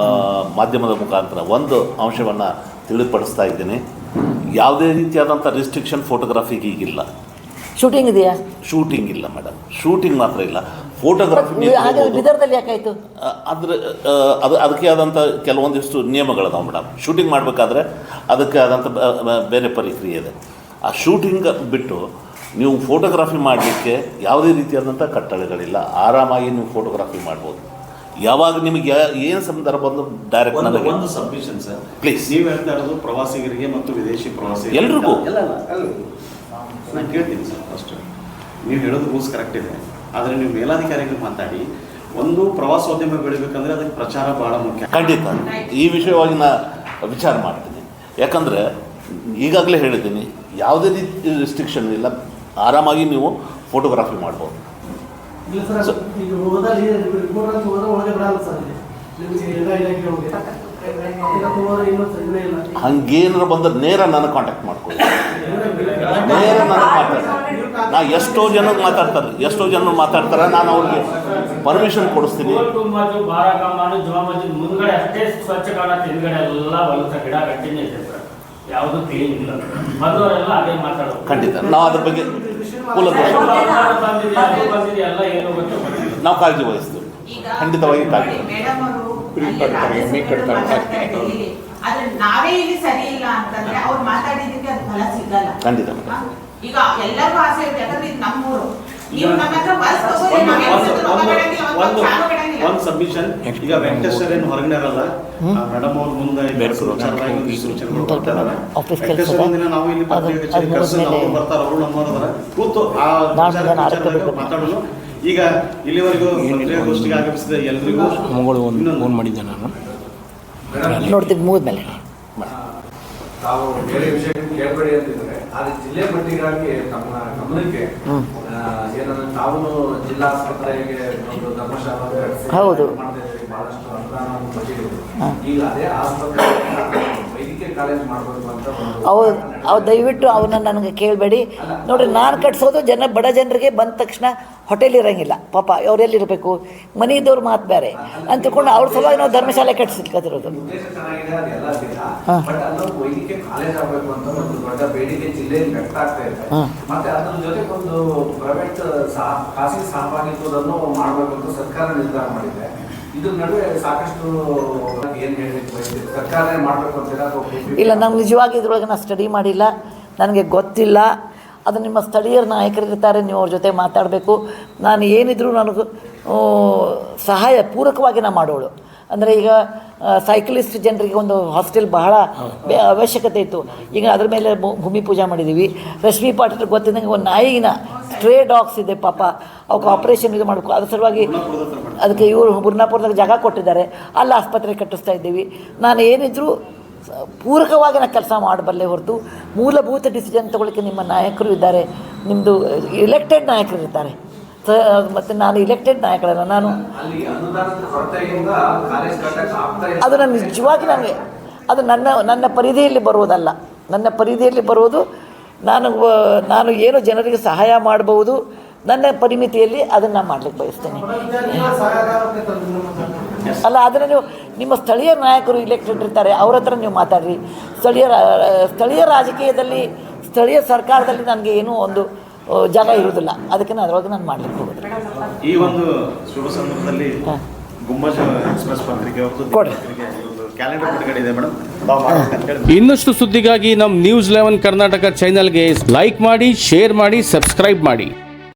ಮಾಧ್ಯಮದ ಮುಖಾಂತರ ಒಂದು ಅಂಶವನ್ನು ತಿಳಿಪಡಿಸ್ತಾ ಇದ್ದೀನಿ. ಯಾವುದೇ ರೀತಿಯಾದಂಥ ರಿಸ್ಟ್ರಿಕ್ಷನ್ ಫೋಟೋಗ್ರಾಫಿಗೆ ಈಗಿಲ್ಲ. ಶೂಟಿಂಗ್ ಇದೆಯಾ? ಶೂಟಿಂಗ್ ಇಲ್ಲ ಮೇಡಮ್, ಶೂಟಿಂಗ್ ಮಾತ್ರ ಇಲ್ಲ, ಫೋಟೋಗ್ರಾಫಿ. ಹಾಗಾದ್ರೆ ಬಿದರ್ದಲ್ಲಿ ಯಾಕಾಯಿತು? ಅದಕ್ಕೆ ಆದಂಥ ಕೆಲವೊಂದಿಷ್ಟು ನಿಯಮಗಳದಾವೆ ಮೇಡಮ್. ಶೂಟಿಂಗ್ ಮಾಡಬೇಕಾದ್ರೆ ಅದಕ್ಕೆ ಆದಂಥ ಬೇರೆ ಪ್ರಕ್ರಿಯೆ ಇದೆ. ಆ ಶೂಟಿಂಗ್ ಬಿಟ್ಟು ನೀವು ಫೋಟೋಗ್ರಾಫಿ ಮಾಡಲಿಕ್ಕೆ ಯಾವುದೇ ರೀತಿಯಾದಂಥ ಕಟ್ಟಳೆಗಳಿಲ್ಲ. ಆರಾಮಾಗಿ ನೀವು ಫೋಟೋಗ್ರಾಫಿ ಮಾಡ್ಬೋದು. ಯಾವಾಗ ನಿಮಗೆ ಏನು ಸಂದರ್ಭ ಬಂದು ಡೈರೆಕ್ಟ್ ನನಗೆ ಒಂದು ಸಬ್ಮಿಷನ್ ಸರ್, ಪ್ಲೀಸ್. ನೀವು ಹೇಳ್ತಾ ಇರೋದು ಪ್ರವಾಸಿಗರಿಗೆ ಮತ್ತು ವಿದೇಶಿ ಪ್ರವಾಸಿಗರಿಗೆ ಎಲ್ರಿಗೂ ನಾನು ಕೇಳ್ತೀನಿ ಸರ್. ಫಸ್ಟ್ ನೀವು ಹೇಳೋದು ರೂಲ್ಸ್ ಕರೆಕ್ಟ್ ಇದೆ, ಆದರೆ ನೀವು ಮೇಲಾಧಿಕಾರಿಗಳು ಮಾತಾಡಿ. ಒಂದು ಪ್ರವಾಸೋದ್ಯಮ ಬೆಳಿಬೇಕಂದ್ರೆ ಅದಕ್ಕೆ ಪ್ರಚಾರ ಭಾಳ ಮುಖ್ಯ. ಖಂಡಿತ ಈ ವಿಷಯವಾಗಿ ನಾ ವಿಚಾರ ಮಾಡ್ತೀನಿ. ಯಾಕಂದರೆ ಈಗಾಗಲೇ ಹೇಳಿದ್ದೀನಿ, ಯಾವುದೇ ರೀತಿ ರಿಸ್ಟ್ರಿಕ್ಷನ್ ಇಲ್ಲ, ಆರಾಮಾಗಿ ನೀವು ಫೋಟೋಗ್ರಾಫಿ ಮಾಡ್ಬೋದು. ಹಂಗೇನಾರು ಬಂದ್ರೆ ನೇರ ನನಗೆ ಕಾಂಟ್ಯಾಕ್ಟ್ ಮಾಡ್ಕೊಳ್ಳಿ, ನೇರ ನನಗೆ ಮಾತಾಡ್ತಾರೆ. ನಾ ಎಷ್ಟೋ ಜನಕ್ಕೆ ಮಾತಾಡ್ತಾರೆ, ನಾನು ಅವ್ರಿಗೆ ಪರ್ಮಿಷನ್ ಕೊಡಿಸ್ತೀನಿ. ಮುಂದ್ಗಡೆ ಅಷ್ಟೇ ಸ್ವಚ್ಛ ಕಾಣುತ್ತೆ, ಹಿಂದ್ಗಡೆ ಎಲ್ಲ ಹೊಲಸ ಗಿಡ ಕಂಟಿನ್ಯೂ ಇದೆ ಸರ್, ಯಾವುದು ಕ್ಲೀನ್ ಇಲ್ಲ. ಬಂದವರೆಲ್ಲ ಅದೇ ಮಾತಾಡೋದು. ಖಂಡಿತ ನಾವು ಅದ್ರ ಬಗ್ಗೆ ಎಲ್ಲ ಏನು ಗೊತ್ತು ನಾವು ಕಾಳಜಿ ವಹಿಸ್ತೀವಿ, ಖಂಡಿತವಾಗಿ ಕಾಳಜಿ. ಆದ್ರೆ ನಾವೇ ಇಲ್ಲಿ ಸರಿ ಇಲ್ಲ ಅಂತಂದ್ರೆ ಅವ್ರು ಮಾತಾಡಿದಕ್ಕೆ ಅದು ಫಲ ಸಿಗಲ್ಲ. ಖಂಡಿತ ಈಗ ಎಲ್ಲರಿಗೂ ಆಸೆ ಇರುತ್ತೆ, ಯಾಕಂದ್ರೆ ಇದು ನಮ್ಮೂರು. ನೀವು ನಮ್ಮ ಹತ್ರ ಬಸ್ ತಗೋರಿ, ಒಂದು ಸಬ್ಮಿಷನ್. ಈಗ ವೆಂಕಟೇಶ್ವರ ಏನು ಹೊರಗಡೆ ಇರಲ್ಲ, ಮೇಡಮ್ ಅವ್ರ ಮುಂದೆ ನಾವು ಇಲ್ಲಿ ಬರ್ತಾರ, ಅವರು ನಮ್ಮವರ ಕೂತು ಆ ಮಾತಾಡೋದು. ಈಗ ಇಲ್ಲಿವರೆಗೂ ಪತ್ರಿಕಾಗೋಷ್ಠಿಗೆ ಆಗಮಿಸಿದ ಎಲ್ರಿಗೂ ಫೋನ್ ಮಾಡಿದ್ದೆ ನಾನು ನೋಡ್ತೀನಿ ಮುಗಿದ್ಮೇಲೆ. ತಾವು ಬೇರೆ ವಿಷಯಕ್ಕೆ ಕೇಳಬೇಡಿ ಅಂತಿದ್ರೆ, ಆದ್ರೆ ಜಿಲ್ಲೆ ಮಟ್ಟಿಗಾಗಿ ತಮ್ಮ ಗಮನಕ್ಕೆ ಏನಂದ್ರೆ ತಾವು ಜಿಲ್ಲಾ ಆಸ್ಪತ್ರೆಗೆ ಒಂದು ಧರ್ಮಶಾಲೆ ಹೌದು ಬಹಳಷ್ಟು ಅನುದಾನವನ್ನು ಕೊಟ್ಟಿದ್ರು. ಈಗ ಅದೇ ಆಸ್ಪತ್ರೆ ವೈದ್ಯಕೀಯ ಕಾಲೇಜ್ ಮಾಡಬೇಕು ಅಂತ ಅವು ದಯವಿಟ್ಟು ಅವನ್ನ ನನಗೆ ಕೇಳಬೇಡಿ. ನೋಡಿರಿ, ನಾನು ಕಟ್ಸೋದು ಬಡ ಜನರಿಗೆ ಬಂದ ತಕ್ಷಣ ಹೋಟೆಲ್ ಇರೋಂಗಿಲ್ಲ. ಪಾಪ ಅವರೆಲ್ಲಿರಬೇಕು, ಮನೆ ಇದ್ದವ್ರ ಮಾತು ಬೇರೆ ಅಂತ ತಿಳ್ಕೊಂಡು ಅವ್ರ ಸಲುವಾಗಿ ನಾವು ಧರ್ಮಶಾಲೆ ಕಟ್ಟಿಸಿರೋದು. ಉದ್ದೇಶ ಚೆನ್ನಾಗಿದೆ, ಅದೆಲ್ಲ ದಿನ ಬಟ್ ಅಲ್ಲೊಂದು ವೈದ್ಯಕೀಯ ಕಾಲೇಜ್ ಆಗಬೇಕು ಅಂತ ಒಂದು ದೊಡ್ಡ ಬೇಡಿಕೆ ಜಿಲ್ಲೆಯಲ್ಲಿ ವ್ಯಕ್ತ ಆಗ್ತಾ ಇದೆ. ಮತ್ತೆ ಅದ್ರ ಜೊತೆಗೆ ಒಂದು ಪ್ರೈವೇಟ್ ಖಾಸಗಿ ಸಹಭಾಗಿತ್ವವನ್ನು ಮಾಡಬೇಕು ಅಂತ ಸರ್ಕಾರ ನಿರ್ಧಾರ ಮಾಡಿದೆ. ಇದ್ರ ನಡುವೆ ಸಾಕಷ್ಟು ಏನು ಹೇಳಬೇಕು, ಸರ್ಕಾರನೇ ಮಾಡಬೇಕು ಅಂತೀರಾ? ಇಲ್ಲ, ನಾನು ನಿಜವಾಗಿ ಇದ್ರೊಳಗೆ ನಾನು ಸ್ಟಡಿ ಮಾಡಿಲ್ಲ, ನನಗೆ ಗೊತ್ತಿಲ್ಲ. ಅದು ನಿಮ್ಮ ಸ್ಥಳೀಯರ ನಾಯಕರಿರ್ತಾರೆ, ನೀವು ಅವ್ರ ಜೊತೆ ಮಾತಾಡಬೇಕು. ನಾನು ಏನಿದ್ರು ನನಗೆ ಸಹಾಯ ಪೂರಕವಾಗಿ ನಾನು ಮಾಡೋಳು. ಅಂದರೆ ಈಗ ಸೈಕ್ಲಿಸ್ಟ್ ಜನರಿಗೆ ಒಂದು ಹಾಸ್ಟೆಲ್ ಬಹಳ ಅವಶ್ಯಕತೆ ಇತ್ತು. ಈಗ ಅದ್ರ ಮೇಲೆ ಭೂಮಿ ಪೂಜೆ ಮಾಡಿದ್ದೀವಿ. ರಶ್ಮಿ ಪಾಟೀಲ್ ಗೊತ್ತಿದ್ದಂಗೆ ಒಂದು ನಾಯಿನ ಸ್ಟ್ರೇ ಡಾಗ್ಸ್ ಇದೆ, ಪಾಪ ಅವಕ್ಕೆ ಆಪ್ರೇಷನ್ ಇದು ಮಾಡಬೇಕು. ಅದ್ರ ಸಲುವಾಗಿ ಅದಕ್ಕೆ ಇವರು ಬುರ್ನಾಪುರದಾಗ ಜಾಗ ಕೊಟ್ಟಿದ್ದಾರೆ, ಅಲ್ಲಿ ಆಸ್ಪತ್ರೆ ಕಟ್ಟಿಸ್ತಾ ಇದ್ದೀವಿ. ನಾನು ಏನಿದ್ರು ಪೂರಕವಾಗಿ ನಾನು ಕೆಲಸ ಮಾಡಬಲ್ಲೆ ಹೊರತು ಮೂಲಭೂತ ಡಿಸಿಷನ್ ತೊಗೊಳ್ಳಿಕ್ಕೆ ನಿಮ್ಮ ನಾಯಕರು ಇದ್ದಾರೆ, ನಿಮ್ಮದು ಎಲೆಕ್ಟೆಡ್ ನಾಯಕರು ಇರ್ತಾರೆ. ಮತ್ತು ನಾನು ಇಲೆಕ್ಟೆಡ್ ನಾಯಕರಲ್ಲ. ನಾನು ಅದು ನಾನು ನಿಜವಾಗಿ ನನಗೆ ಅದು ನನ್ನ ಪರಿಧಿಯಲ್ಲಿ ಬರುವುದಲ್ಲ. ನನ್ನ ಪರಿಧಿಯಲ್ಲಿ ಬರುವುದು ನಾನು ಏನು ಜನರಿಗೆ ಸಹಾಯ ಮಾಡಬಹುದು ನನ್ನ ಪರಿಮಿತಿಯಲ್ಲಿ ಅದನ್ನು ಮಾಡಲಿಕ್ಕೆ ಬಯಸ್ತೇನೆ. ಅಲ್ಲ, ಅದನ್ನು ನೀವು ನಿಮ್ಮ ಸ್ಥಳೀಯ ನಾಯಕರು ಇಲೆಕ್ಟೆಡ್ ಇರ್ತಾರೆ, ಅವ್ರ ಹತ್ರ ನೀವು ಮಾತಾಡ್ರಿ. ಸ್ಥಳೀಯ ರಾಜಕೀಯದಲ್ಲಿ, ಸ್ಥಳೀಯ ಸರ್ಕಾರದಲ್ಲಿ ನನಗೆ ಏನೂ ಒಂದು ಜಾಗ ಇರುವುದಿಲ್ಲ, ಅದಕ್ಕೆ ಅದರೊಳಗೆ ನಾನು ಮಾಡಲಿಕ್ಕೆ ಹೋಗೋದು. ಈ ಒಂದು ಶುಭ ಸಂದರ್ಭದಲ್ಲಿ ಗುಂಬಜ್ ಎಕ್ಸ್‌ಪ್ರೆಸ್ ಪತ್ರಿಕೆ ಅವ್ರದ್ದು ಕ್ಯಾಲೆಂಡರ್ ಬಿಡುಗಡೆ ಇದೆ ಮೇಡಮ್, ತಾವು ಮಾಡ್ಬೇಕಂತ ಹೇಳಿ. ಇನ್ನಷ್ಟು ಸುದ್ದಿಗಾಗಿ ನಮ್ಮ ನ್ಯೂಸ್ 11 ಕರ್ನಾಟಕ ಚಾನೆಲ್ಗೆ ಲೈಕ್ ಮಾಡಿ, ಶೇರ್ ಮಾಡಿ, ಸಬ್ಸ್ಕ್ರೈಬ್ ಮಾಡಿ.